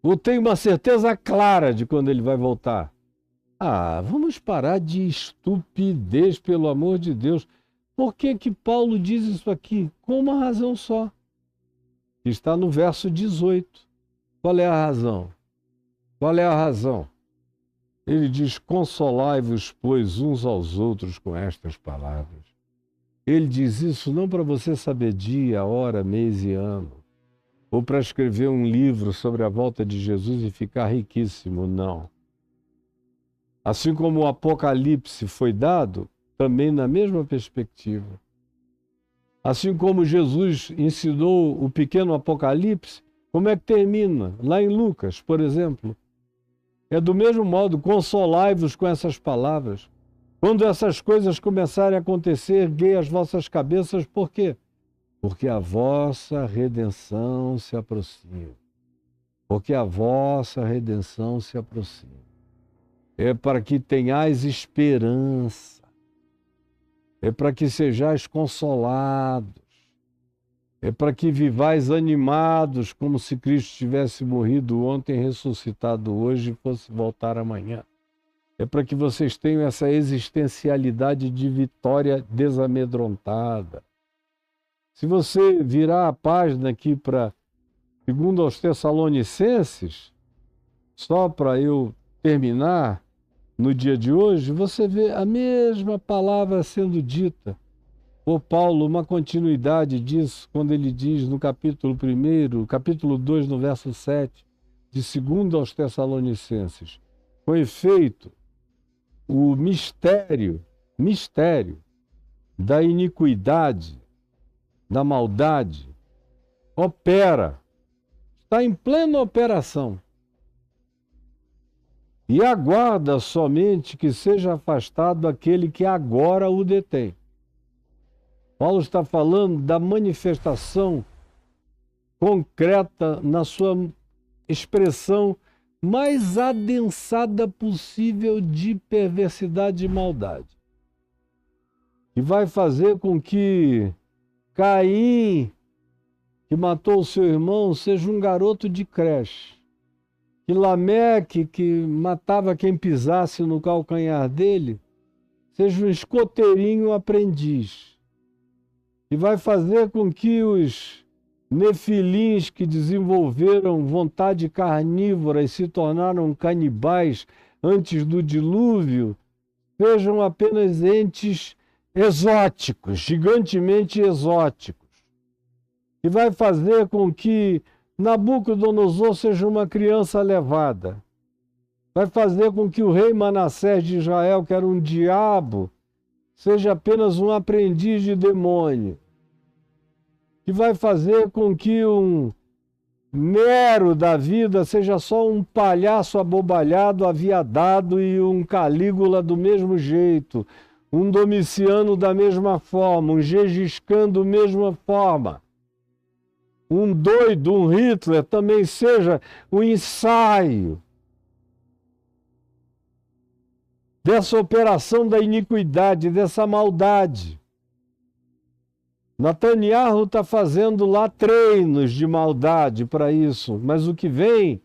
Ou tem uma certeza clara de quando ele vai voltar. Ah, vamos parar de estupidez, pelo amor de Deus. Por que que Paulo diz isso aqui? Com uma razão só. Está no verso 18. Qual é a razão? Qual é a razão? Ele diz, consolai-vos, pois, uns aos outros com estas palavras. Ele diz isso não para você saber dia, hora, mês e ano, ou para escrever um livro sobre a volta de Jesus e ficar riquíssimo, não. Assim como o Apocalipse foi dado, também na mesma perspectiva. Assim como Jesus ensinou o pequeno Apocalipse, como é que termina? Lá em Lucas, por exemplo. É do mesmo modo, consolai-vos com essas palavras. Quando essas coisas começarem a acontecer, erguei as vossas cabeças, por quê? Porque a vossa redenção se aproxima. Porque a vossa redenção se aproxima. É para que tenhais esperança. É para que sejais consolados. É para que vivais animados, como se Cristo tivesse morrido ontem, ressuscitado hoje e fosse voltar amanhã. É para que vocês tenham essa existencialidade de vitória desamedrontada. Se você virar a página aqui para 2 aos Tessalonicenses, só para eu terminar no dia de hoje, você vê a mesma palavra sendo dita por Paulo, uma continuidade disso, quando ele diz no capítulo 1, capítulo 2, no verso 7, de 2 aos Tessalonicenses: com efeito, o mistério da iniquidade, da maldade, opera, está em plena operação, e aguarda somente que seja afastado aquele que agora o detém. Paulo está falando da manifestação concreta na sua expressão mais adensada possível de perversidade e maldade, que vai fazer com que Caim, que matou o seu irmão, seja um garoto de creche, que Lameque, que matava quem pisasse no calcanhar dele, seja um escoteirinho aprendiz, e vai fazer com que os nefilins que desenvolveram vontade carnívora e se tornaram canibais antes do dilúvio sejam apenas entes exóticos, gigantemente exóticos. E vai fazer com que Nabucodonosor seja uma criança levada. Vai fazer com que o rei Manassés de Israel, que era um diabo, seja apenas um aprendiz de demônio. Que vai fazer com que um Nero da vida seja só um palhaço abobalhado, aviadado, e um Calígula do mesmo jeito, um Domiciano da mesma forma, um Gengis Khan da mesma forma. Um doido, um Hitler, também seja um ensaio dessa operação da iniquidade, dessa maldade. Netanyahu está fazendo lá treinos de maldade para isso, mas o que vem,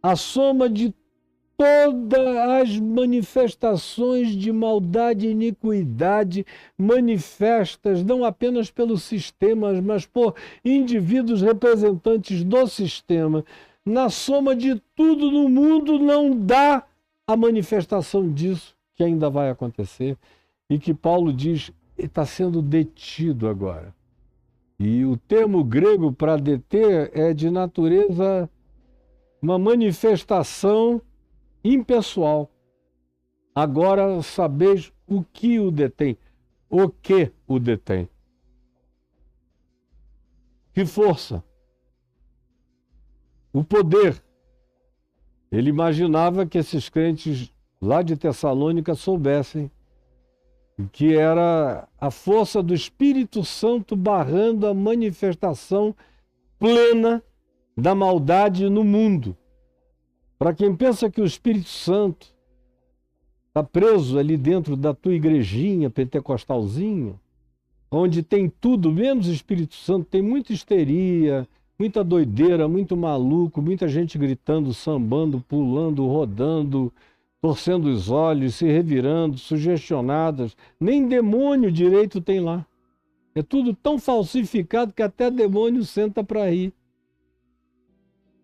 a soma de todas as manifestações de maldade e iniquidade manifestas não apenas pelos sistemas, mas por indivíduos representantes do sistema, na soma de tudo no mundo não dá a manifestação disso que ainda vai acontecer e que Paulo diz está sendo detido agora. E o termo grego para deter é de natureza, uma manifestação impessoal. Agora sabeis o que o detém. O que o detém? Que força? O poder. Ele imaginava que esses crentes lá de Tessalônica soubessem que era a força do Espírito Santo barrando a manifestação plena da maldade no mundo. Para quem pensa que o Espírito Santo está preso ali dentro da tua igrejinha pentecostalzinha, onde tem tudo menos o Espírito Santo, tem muita histeria, muita doideira, muito maluco, muita gente gritando, sambando, pulando, rodando, torcendo os olhos, se revirando, sugestionadas. Nem demônio direito tem lá. É tudo tão falsificado que até demônio senta para rir.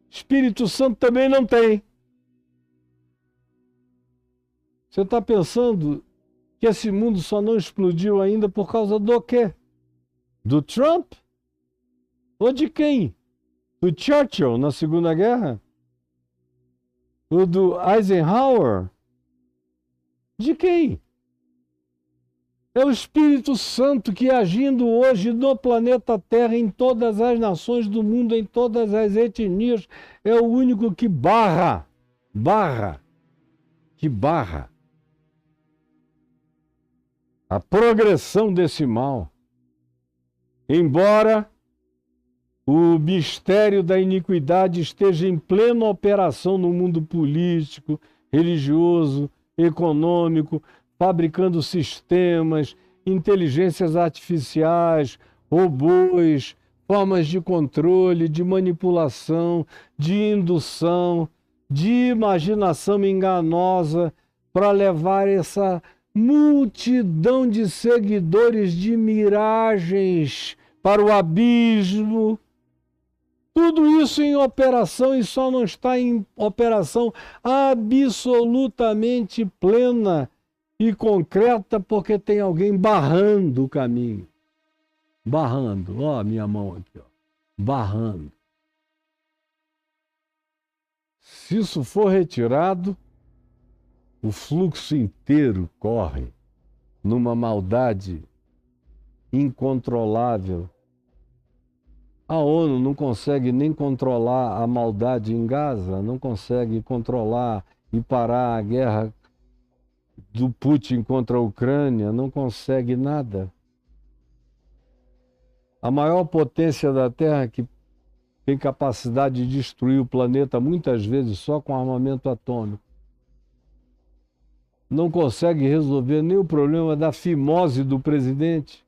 Espírito Santo também não tem. Você está pensando que esse mundo só não explodiu ainda por causa do quê? Do Trump? Ou de quem? Do Churchill na Segunda Guerra? O do Eisenhower? De quem? É o Espírito Santo que, agindo hoje no planeta Terra, em todas as nações do mundo, em todas as etnias, é o único que barra a progressão desse mal. Embora o mistério da iniquidade esteja em plena operação no mundo político, religioso, econômico, fabricando sistemas, inteligências artificiais, robôs, formas de controle, de manipulação, de indução, de imaginação enganosa para levar essa multidão de seguidores de miragens para o abismo. Tudo isso em operação, e só não está em operação absolutamente plena e concreta porque tem alguém barrando o caminho. Barrando, ó, minha mão aqui, ó. Barrando. Se isso for retirado, o fluxo inteiro corre numa maldade incontrolável. A ONU não consegue nem controlar a maldade em Gaza, não consegue controlar e parar a guerra do Putin contra a Ucrânia, não consegue nada. A maior potência da Terra, que tem capacidade de destruir o planeta muitas vezes só com armamento atômico, não consegue resolver nem o problema da fimose do presidente.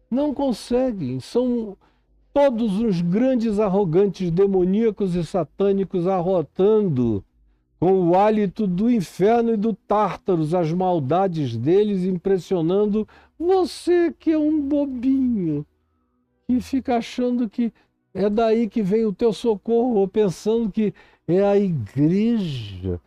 Não conseguem. São todos os grandes arrogantes demoníacos e satânicos arrotando com o hálito do inferno e do Tártaros, as maldades deles, impressionando você que é um bobinho, que fica achando que é daí que vem o teu socorro, ou pensando que é a igreja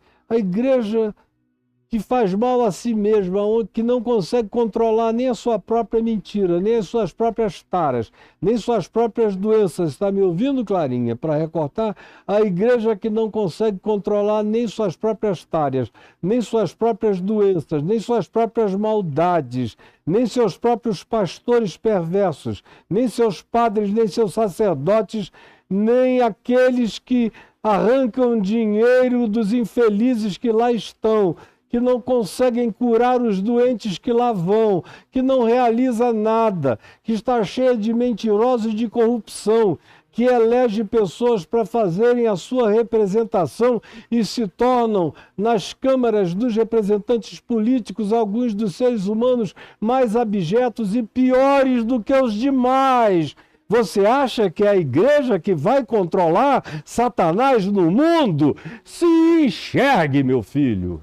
que faz mal a si mesma, que não consegue controlar nem a sua própria mentira, nem as suas próprias taras, nem suas próprias doenças. Está me ouvindo, Clarinha? Para recortar, a igreja que não consegue controlar nem suas próprias taras, nem suas próprias doenças, nem suas próprias maldades, nem seus próprios pastores perversos, nem seus padres, nem seus sacerdotes, nem aqueles que arrancam dinheiro dos infelizes que lá estão, que não conseguem curar os doentes que lá vão, que não realiza nada, que está cheia de mentirosos e de corrupção, que elege pessoas para fazerem a sua representação e se tornam, nas câmaras dos representantes políticos, alguns dos seres humanos mais abjetos e piores do que os demais. Você acha que é a igreja que vai controlar Satanás no mundo? Se enxergue, meu filho.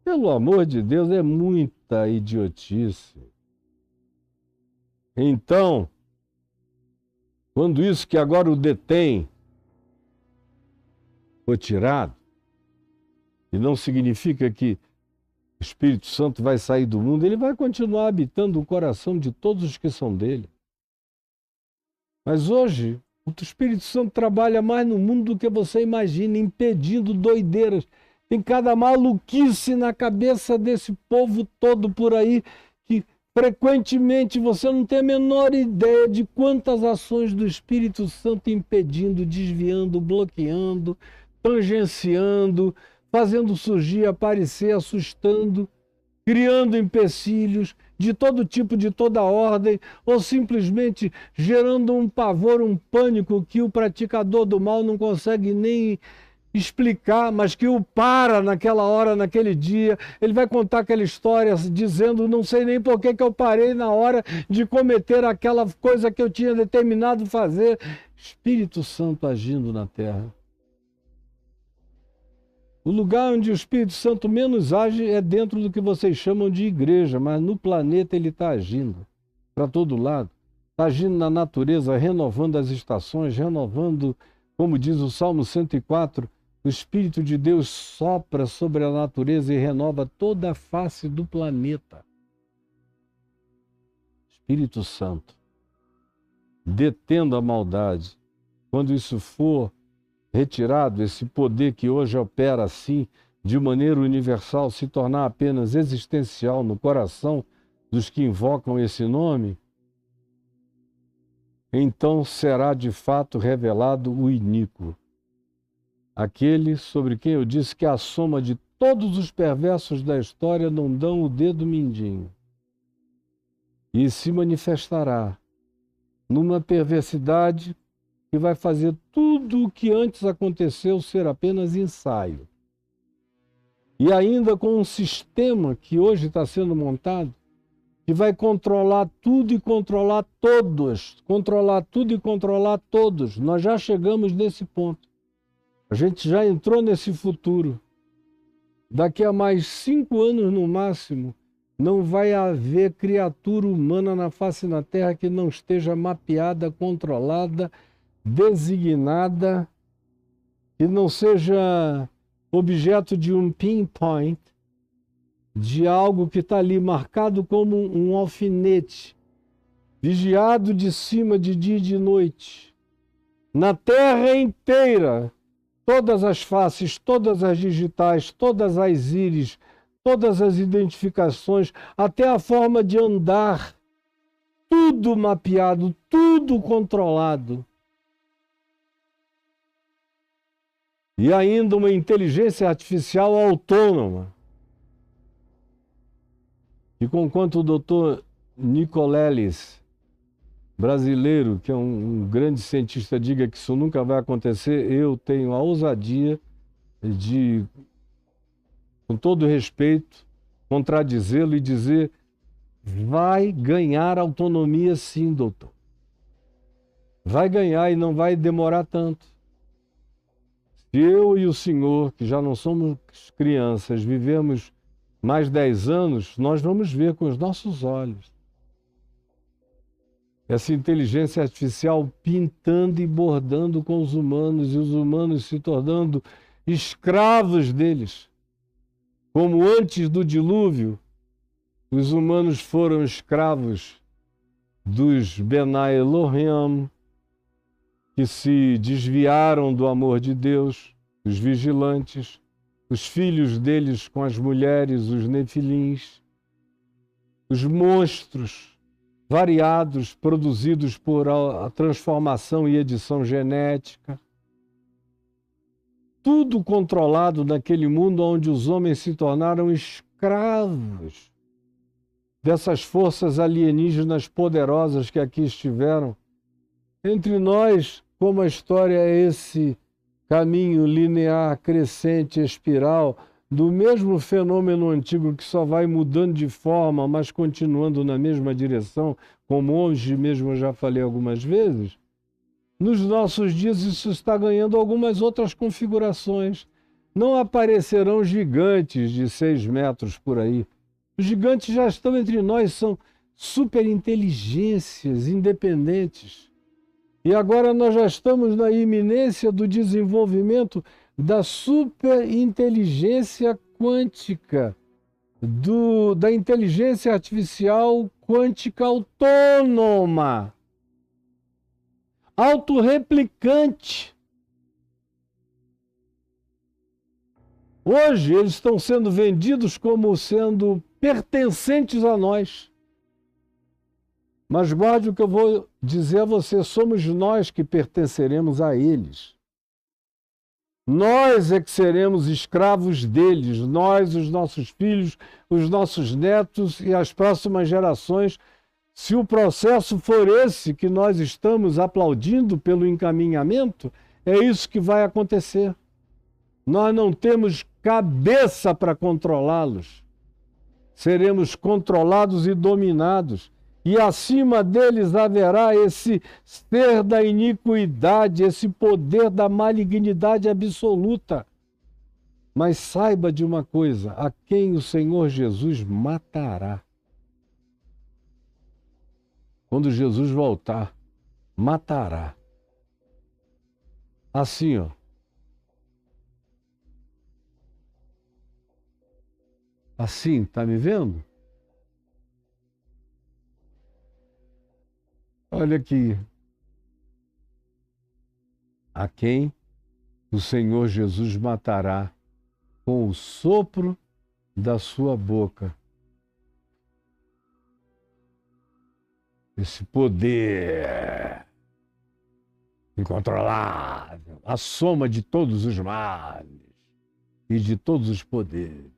Pelo amor de Deus, é muita idiotice. Então, quando isso que agora o detém for tirado, e não significa que o Espírito Santo vai sair do mundo, ele vai continuar habitando o coração de todos os que são dele. Mas hoje, o Espírito Santo trabalha mais no mundo do que você imagina, impedindo doideiras. Tem cada maluquice na cabeça desse povo todo por aí, que frequentemente você não tem a menor ideia de quantas ações do Espírito Santo impedindo, desviando, bloqueando, tangenciando, fazendo surgir, aparecer, assustando, criando empecilhos de todo tipo, de toda ordem, ou simplesmente gerando um pavor, um pânico que o praticador do mal não consegue nem explicar, mas que o para naquela hora, naquele dia. Ele vai contar aquela história dizendo, não sei nem por que eu parei na hora de cometer aquela coisa que eu tinha determinado fazer. Espírito Santo agindo na terra. O lugar onde o Espírito Santo menos age é dentro do que vocês chamam de igreja, mas no planeta ele está agindo para todo lado. Está agindo na natureza, renovando as estações, renovando, como diz o Salmo 104, o Espírito de Deus sopra sobre a natureza e renova toda a face do planeta. Espírito Santo, detendo a maldade. Quando isso for retirado, esse poder que hoje opera assim, de maneira universal, se tornar apenas existencial no coração dos que invocam esse nome, então será de fato revelado o iníquo. Aquele sobre quem eu disse que a soma de todos os perversos da história não dão o dedo mindinho. E se manifestará numa perversidade que vai fazer tudo o que antes aconteceu ser apenas ensaio. E ainda com um sistema que hoje está sendo montado, que vai controlar tudo e controlar todos. Controlar tudo e controlar todos. Nós já chegamos nesse ponto. A gente já entrou nesse futuro. Daqui a mais 5 anos no máximo, não vai haver criatura humana na face da Terra que não esteja mapeada, controlada, designada, que não seja objeto de um pinpoint, de algo que está ali marcado como um alfinete, vigiado de cima de dia e de noite. Na Terra inteira, todas as faces, todas as digitais, todas as íris, todas as identificações, até a forma de andar, tudo mapeado, tudo controlado. E ainda uma inteligência artificial autônoma. E conquanto o doutor Nicoleles, brasileiro, que é um grande cientista, diga que isso nunca vai acontecer, eu tenho a ousadia de, com todo respeito, contradizê-lo e dizer: vai ganhar autonomia sim, doutor. Vai ganhar e não vai demorar tanto. Se eu e o senhor, que já não somos crianças, vivemos mais 10 anos, nós vamos ver com os nossos olhos essa inteligência artificial pintando e bordando com os humanos, e os humanos se tornando escravos deles. Como antes do dilúvio, os humanos foram escravos dos Benai Elohim, que se desviaram do amor de Deus, os vigilantes, os filhos deles com as mulheres, os nefilins, os monstros variados produzidos por a transformação e edição genética. Tudo controlado naquele mundo onde os homens se tornaram escravos dessas forças alienígenas poderosas que aqui estiveram. Entre nós, como a história é esse caminho linear, crescente, espiral, do mesmo fenômeno antigo que só vai mudando de forma, mas continuando na mesma direção, como hoje mesmo eu já falei algumas vezes, nos nossos dias isso está ganhando algumas outras configurações. Não aparecerão gigantes de 6 metros por aí. Os gigantes já estão entre nós, são superinteligências independentes. E agora nós já estamos na iminência do desenvolvimento da superinteligência quântica, da inteligência artificial quântica autônoma, autorreplicante. Hoje eles estão sendo vendidos como sendo pertencentes a nós. Mas guarde o que eu vou dizer a você, somos nós que pertenceremos a eles. Nós é que seremos escravos deles, nós, os nossos filhos, os nossos netos e as próximas gerações, se o processo for esse que nós estamos aplaudindo pelo encaminhamento, é isso que vai acontecer. Nós não temos cabeça para controlá-los. Seremos controlados e dominados. E acima deles haverá esse ser da iniquidade, esse poder da malignidade absoluta. Mas saiba de uma coisa, a quem o Senhor Jesus matará. Quando Jesus voltar, matará. Assim, ó. Assim, tá me vendo? Olha aqui. A quem o Senhor Jesus matará com o sopro da sua boca. Esse poder incontrolável, a soma de todos os males e de todos os poderes.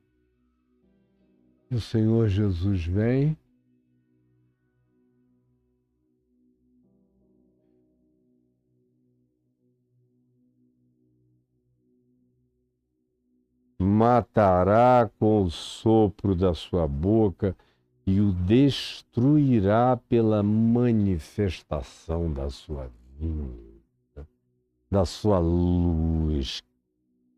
E o Senhor Jesus vem matará com o sopro da sua boca e o destruirá pela manifestação da sua vinda, da sua luz,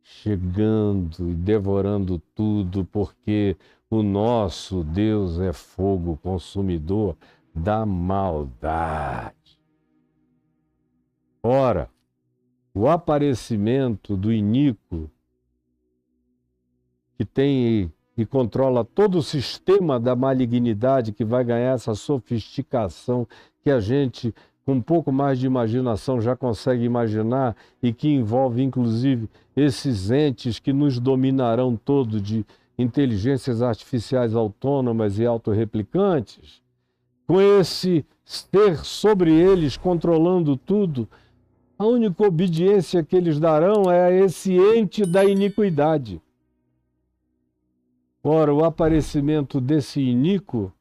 chegando e devorando tudo, porque o nosso Deus é fogo consumidor da maldade. Ora, o aparecimento do iníquo, que tem e controla todo o sistema da malignidade, que vai ganhar essa sofisticação que a gente, com um pouco mais de imaginação, já consegue imaginar, e que envolve, inclusive, esses entes que nos dominarão todo, de inteligências artificiais autônomas e autorreplicantes, com esse ser sobre eles controlando tudo, a única obediência que eles darão é a esse ente da iniquidade. Ora, o aparecimento desse iníquo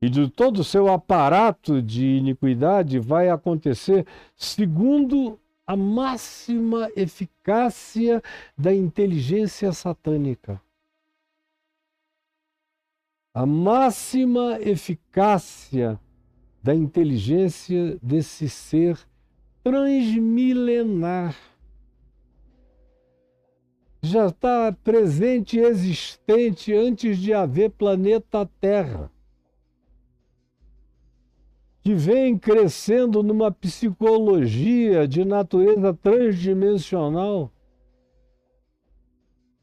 e de todo o seu aparato de iniquidade vai acontecer segundo a máxima eficácia da inteligência satânica. A máxima eficácia da inteligência desse ser transmilenar. Já está presente e existente antes de haver planeta Terra, que vem crescendo numa psicologia de natureza transdimensional,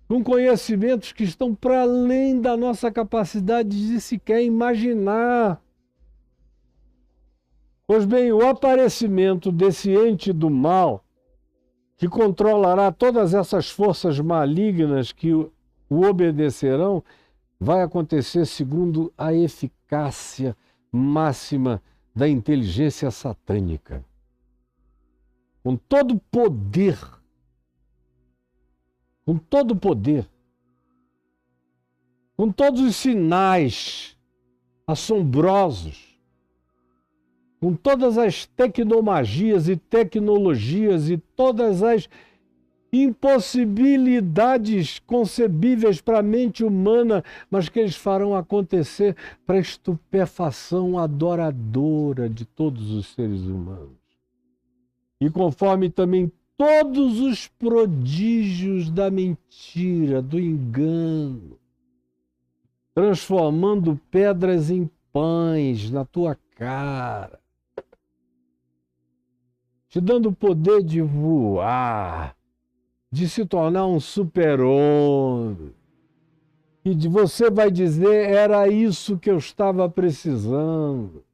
com conhecimentos que estão para além da nossa capacidade de sequer imaginar. Pois bem, o aparecimento desse ente do mal, que controlará todas essas forças malignas que o obedecerão, vai acontecer segundo a eficácia máxima da inteligência satânica. Com todo poder, com todo poder, com todos os sinais assombrosos, com todas as tecnomagias e tecnologias e todas as impossibilidades concebíveis para a mente humana, mas que eles farão acontecer para a estupefação adoradora de todos os seres humanos. E conforme também todos os prodígios da mentira, do engano, transformando pedras em pães na tua cara, te dando o poder de voar, de se tornar um super-homem. E você vai dizer, era isso que eu estava precisando.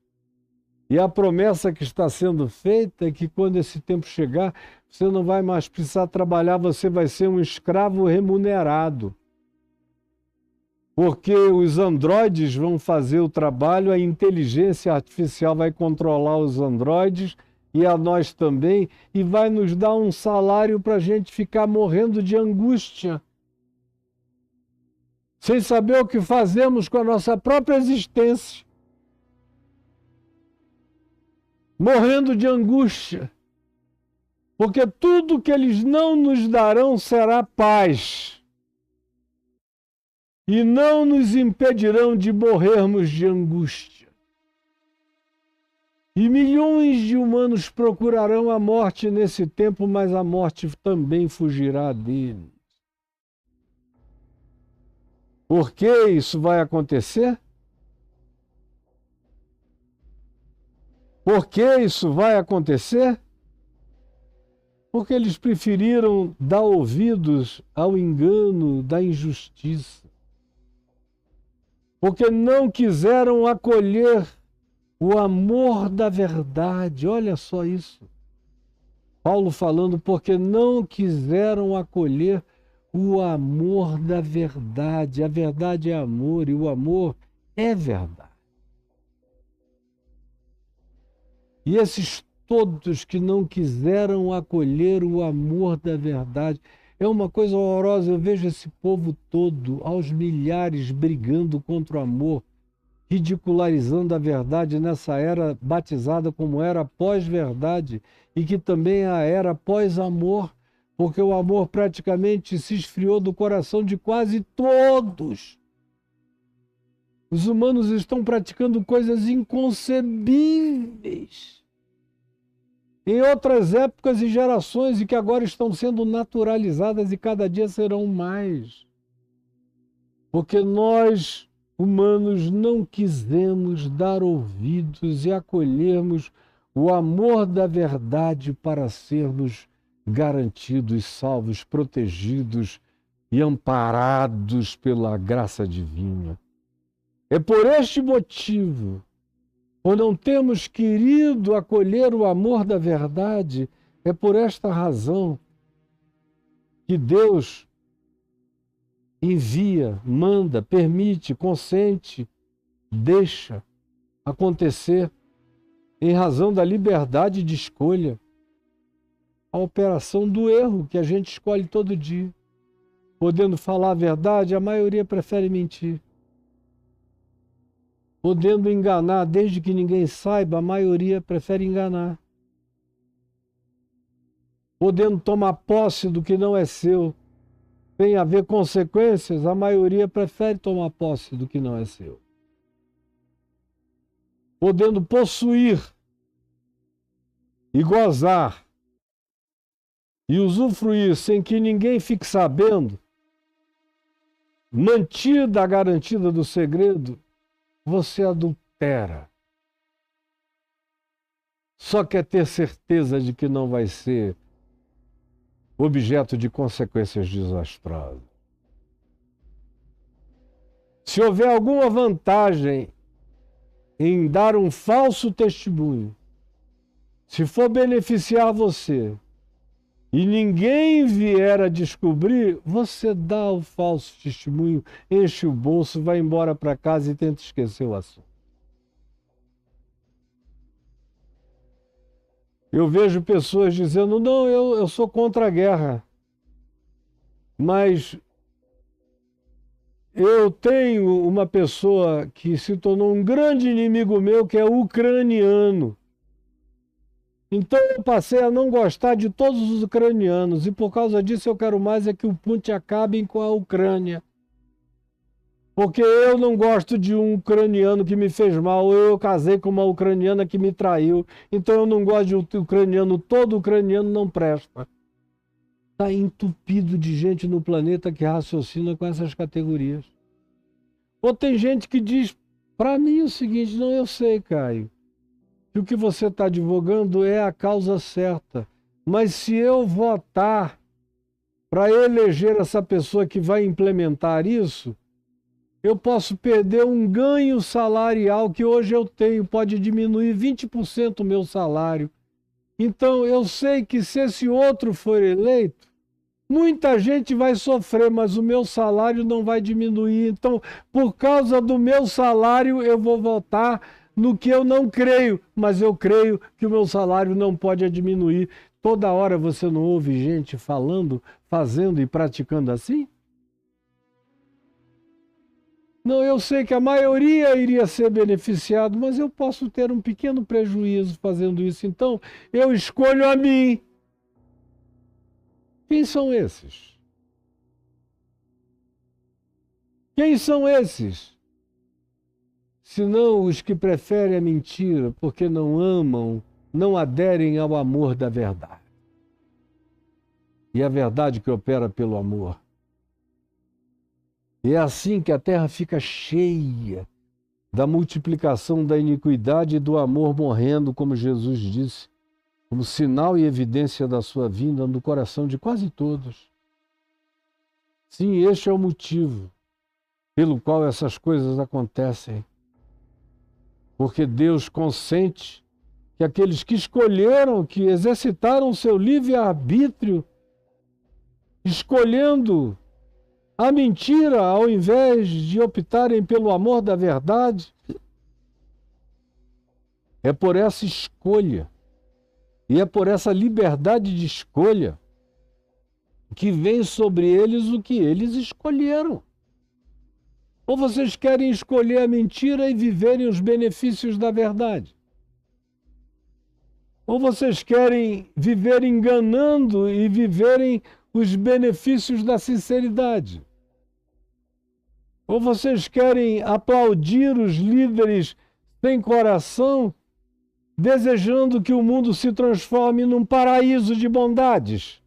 E a promessa que está sendo feita é que quando esse tempo chegar, você não vai mais precisar trabalhar, você vai ser um escravo remunerado. Porque os androides vão fazer o trabalho, a inteligência artificial vai controlar os androides, e a nós também, e vai nos dar um salário para a gente ficar morrendo de angústia, sem saber o que fazemos com a nossa própria existência, morrendo de angústia, porque tudo que eles não nos darão será paz, e não nos impedirão de morrermos de angústia. E milhões de humanos procurarão a morte nesse tempo, mas a morte também fugirá deles. Por que isso vai acontecer? Por que isso vai acontecer? Porque eles preferiram dar ouvidos ao engano da injustiça. Porque não quiseram acolher o amor da verdade. Olha só isso. Paulo falando, porque não quiseram acolher o amor da verdade. A verdade é amor e o amor é verdade. E esses todos que não quiseram acolher o amor da verdade, é uma coisa horrorosa. Eu vejo esse povo todo, aos milhares, brigando contra o amor, ridicularizando a verdade nessa era batizada como era pós-verdade, e que também é a era pós-amor, porque o amor praticamente se esfriou do coração de quase todos. Os humanos estão praticando coisas inconcebíveis em outras épocas e gerações e que agora estão sendo naturalizadas e cada dia serão mais. Porque nós, humanos, não quisemos dar ouvidos e acolhermos o amor da verdade para sermos garantidos, salvos, protegidos e amparados pela graça divina. É por este motivo, por não termos querido acolher o amor da verdade, é por esta razão que Deus envia, manda, permite, consente, deixa acontecer, em razão da liberdade de escolha, a operação do erro que a gente escolhe todo dia. Podendo falar a verdade, a maioria prefere mentir. Podendo enganar, desde que ninguém saiba, a maioria prefere enganar. Podendo tomar posse do que não é seu, sem haver consequências, a maioria prefere tomar posse do que não é seu. Podendo possuir e gozar e usufruir sem que ninguém fique sabendo, mantida a garantida do segredo, você adultera. Só quer ter certeza de que não vai ser objeto de consequências desastrosas. Se houver alguma vantagem em dar um falso testemunho, se for beneficiar você e ninguém vier a descobrir, você dá o falso testemunho, enche o bolso, vai embora para casa e tenta esquecer o assunto. Eu vejo pessoas dizendo, não, eu sou contra a guerra, mas eu tenho uma pessoa que se tornou um grande inimigo meu, que é ucraniano. Então eu passei a não gostar de todos os ucranianos e por causa disso eu quero mais é que o Putin acabe com a Ucrânia. Porque eu não gosto de um ucraniano que me fez mal, eu casei com uma ucraniana que me traiu, então eu não gosto de ucraniano, todo ucraniano não presta. Está entupido de gente no planeta que raciocina com essas categorias. Ou tem gente que diz para mim o seguinte, não, eu sei, Caio, que o que você está advogando é a causa certa. Mas se eu votar para eleger essa pessoa que vai implementar isso, eu posso perder um ganho salarial que hoje eu tenho, pode diminuir 20% o meu salário. Então eu sei que se esse outro for eleito, muita gente vai sofrer, mas o meu salário não vai diminuir. Então, por causa do meu salário, eu vou votar no que eu não creio, mas eu creio que o meu salário não pode diminuir. Toda hora você não ouve gente falando, fazendo e praticando assim? Não, eu sei que a maioria iria ser beneficiado, mas eu posso ter um pequeno prejuízo fazendo isso. Então, eu escolho a mim. Quem são esses? Quem são esses? Senão os que preferem a mentira, porque não amam, não aderem ao amor da verdade. E a verdade que opera pelo amor. E é assim que a terra fica cheia da multiplicação da iniquidade e do amor morrendo, como Jesus disse, como sinal e evidência da sua vinda no coração de quase todos. Sim, este é o motivo pelo qual essas coisas acontecem. Porque Deus consente que aqueles que escolheram, que exercitaram seu livre-arbítrio, escolhendo a mentira ao invés de optarem pelo amor da verdade, é por essa escolha e é por essa liberdade de escolha que vem sobre eles o que eles escolheram. Ou vocês querem escolher a mentira e viverem os benefícios da verdade? Ou vocês querem viver enganando e viverem os benefícios da sinceridade? Ou vocês querem aplaudir os líderes sem coração, desejando que o mundo se transforme num paraíso de bondades?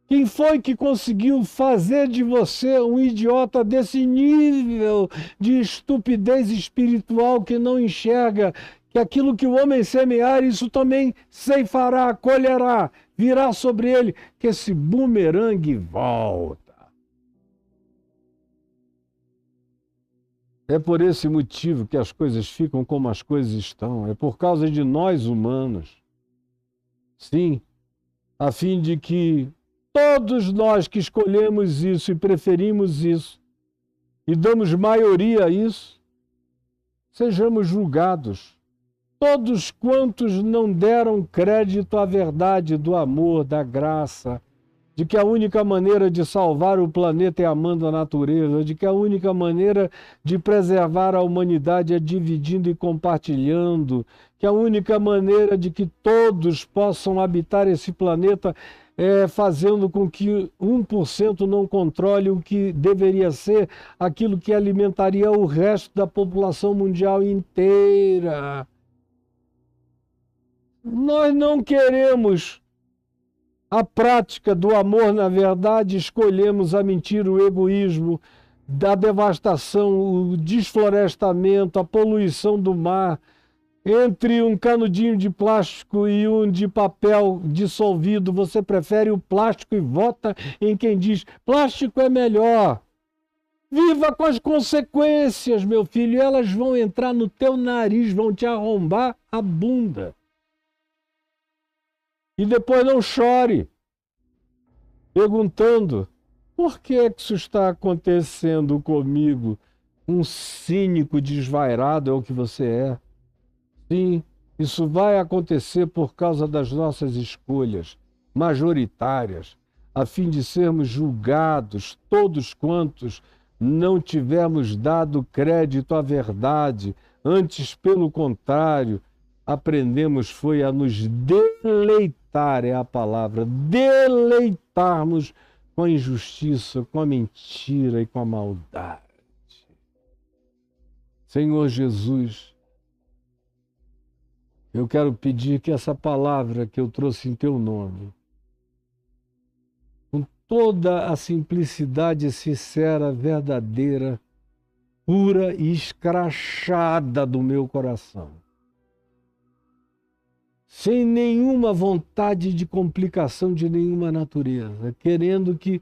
Quem foi que conseguiu fazer de você um idiota desse nível de estupidez espiritual que não enxerga que aquilo que o homem semear, isso também ceifará, colherá, virá sobre ele, que esse bumerangue volta. É por esse motivo que as coisas ficam como as coisas estão. É por causa de nós humanos. Sim, a fim de que todos nós que escolhemos isso e preferimos isso e damos maioria a isso, sejamos julgados. Todos quantos não deram crédito à verdade do amor, da graça, de que a única maneira de salvar o planeta é amando a natureza, de que a única maneira de preservar a humanidade é dividindo e compartilhando, que a única maneira de que todos possam habitar esse planeta é fazendo com que 1% não controle o que deveria ser aquilo que alimentaria o resto da população mundial inteira. Nós não queremos a prática do amor, na verdade, escolhemos a mentira, o egoísmo, a devastação, o desflorestamento, a poluição do mar. Entre um canudinho de plástico e um de papel dissolvido, você prefere o plástico e vota em quem diz plástico é melhor. Viva com as consequências, meu filho, elas vão entrar no teu nariz, vão te arrombar a bunda. E depois não chore, perguntando, por que isso está acontecendo comigo? Um cínico desvairado é o que você é. Sim, isso vai acontecer por causa das nossas escolhas majoritárias, a fim de sermos julgados, todos quantos não tivermos dado crédito à verdade, antes, pelo contrário, aprendemos foi a nos deleitar, é a palavra, deleitarmos com a injustiça, com a mentira e com a maldade. Senhor Jesus, eu quero pedir que essa palavra que eu trouxe em teu nome, com toda a simplicidade sincera, verdadeira, pura e escrachada do meu coração, sem nenhuma vontade de complicação de nenhuma natureza, querendo que,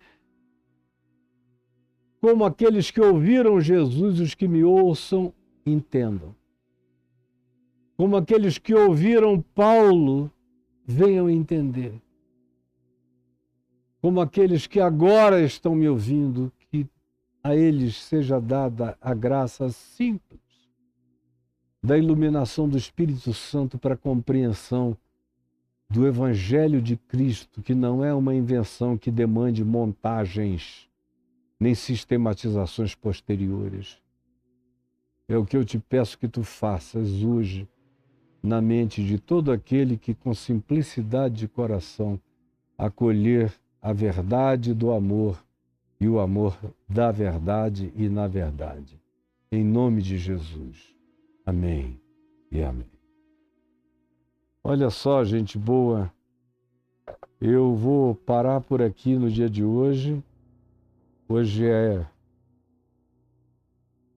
como aqueles que ouviram Jesus, os que me ouçam, entendam. Como aqueles que ouviram Paulo, venham entender. Como aqueles que agora estão me ouvindo, que a eles seja dada a graça simples da iluminação do Espírito Santo para a compreensão do Evangelho de Cristo, que não é uma invenção que demande montagens nem sistematizações posteriores. É o que eu te peço que tu faças hoje na mente de todo aquele que, com simplicidade de coração, acolher a verdade do amor e o amor da verdade e na verdade. Em nome de Jesus. Amém e amém. Olha só, gente boa, eu vou parar por aqui no dia de hoje. Hoje é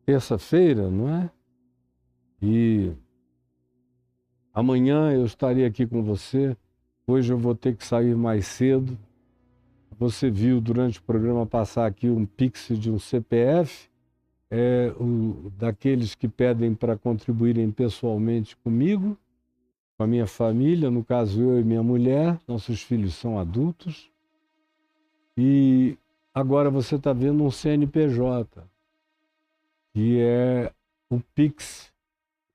terça-feira, não é? E amanhã eu estarei aqui com você. Hoje eu vou ter que sair mais cedo. Você viu durante o programa passar aqui um pix de um CPF, daqueles que pedem para contribuírem pessoalmente comigo, com a minha família, no caso eu e minha mulher, nossos filhos são adultos. E agora você está vendo um CNPJ, que é o pix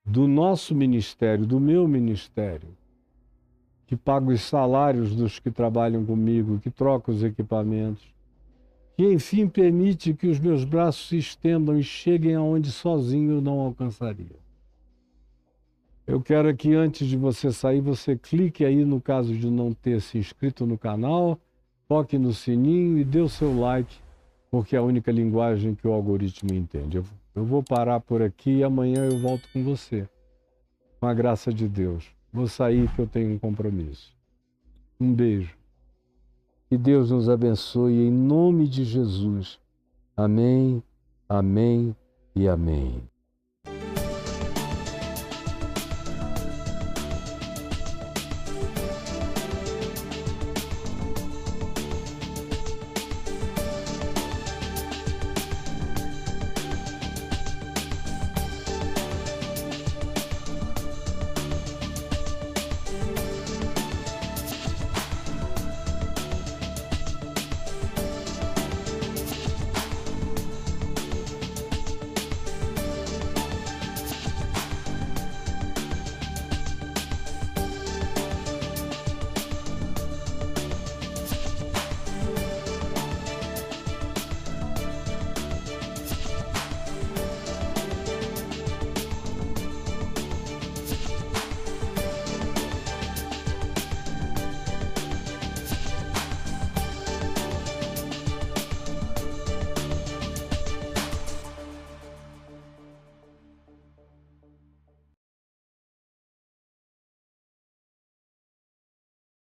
do nosso ministério, do meu ministério, que paga os salários dos que trabalham comigo, que troca os equipamentos, que enfim permite que os meus braços se estendam e cheguem aonde sozinho eu não alcançaria. Eu quero que antes de você sair, você clique aí no caso de não ter se inscrito no canal, toque no sininho e dê o seu like porque é a única linguagem que o algoritmo entende. Eu vou parar por aqui e amanhã eu volto com você. Com a graça de Deus. Vou sair que eu tenho um compromisso. Um beijo. Que Deus nos abençoe em nome de Jesus. Amém, amém e amém.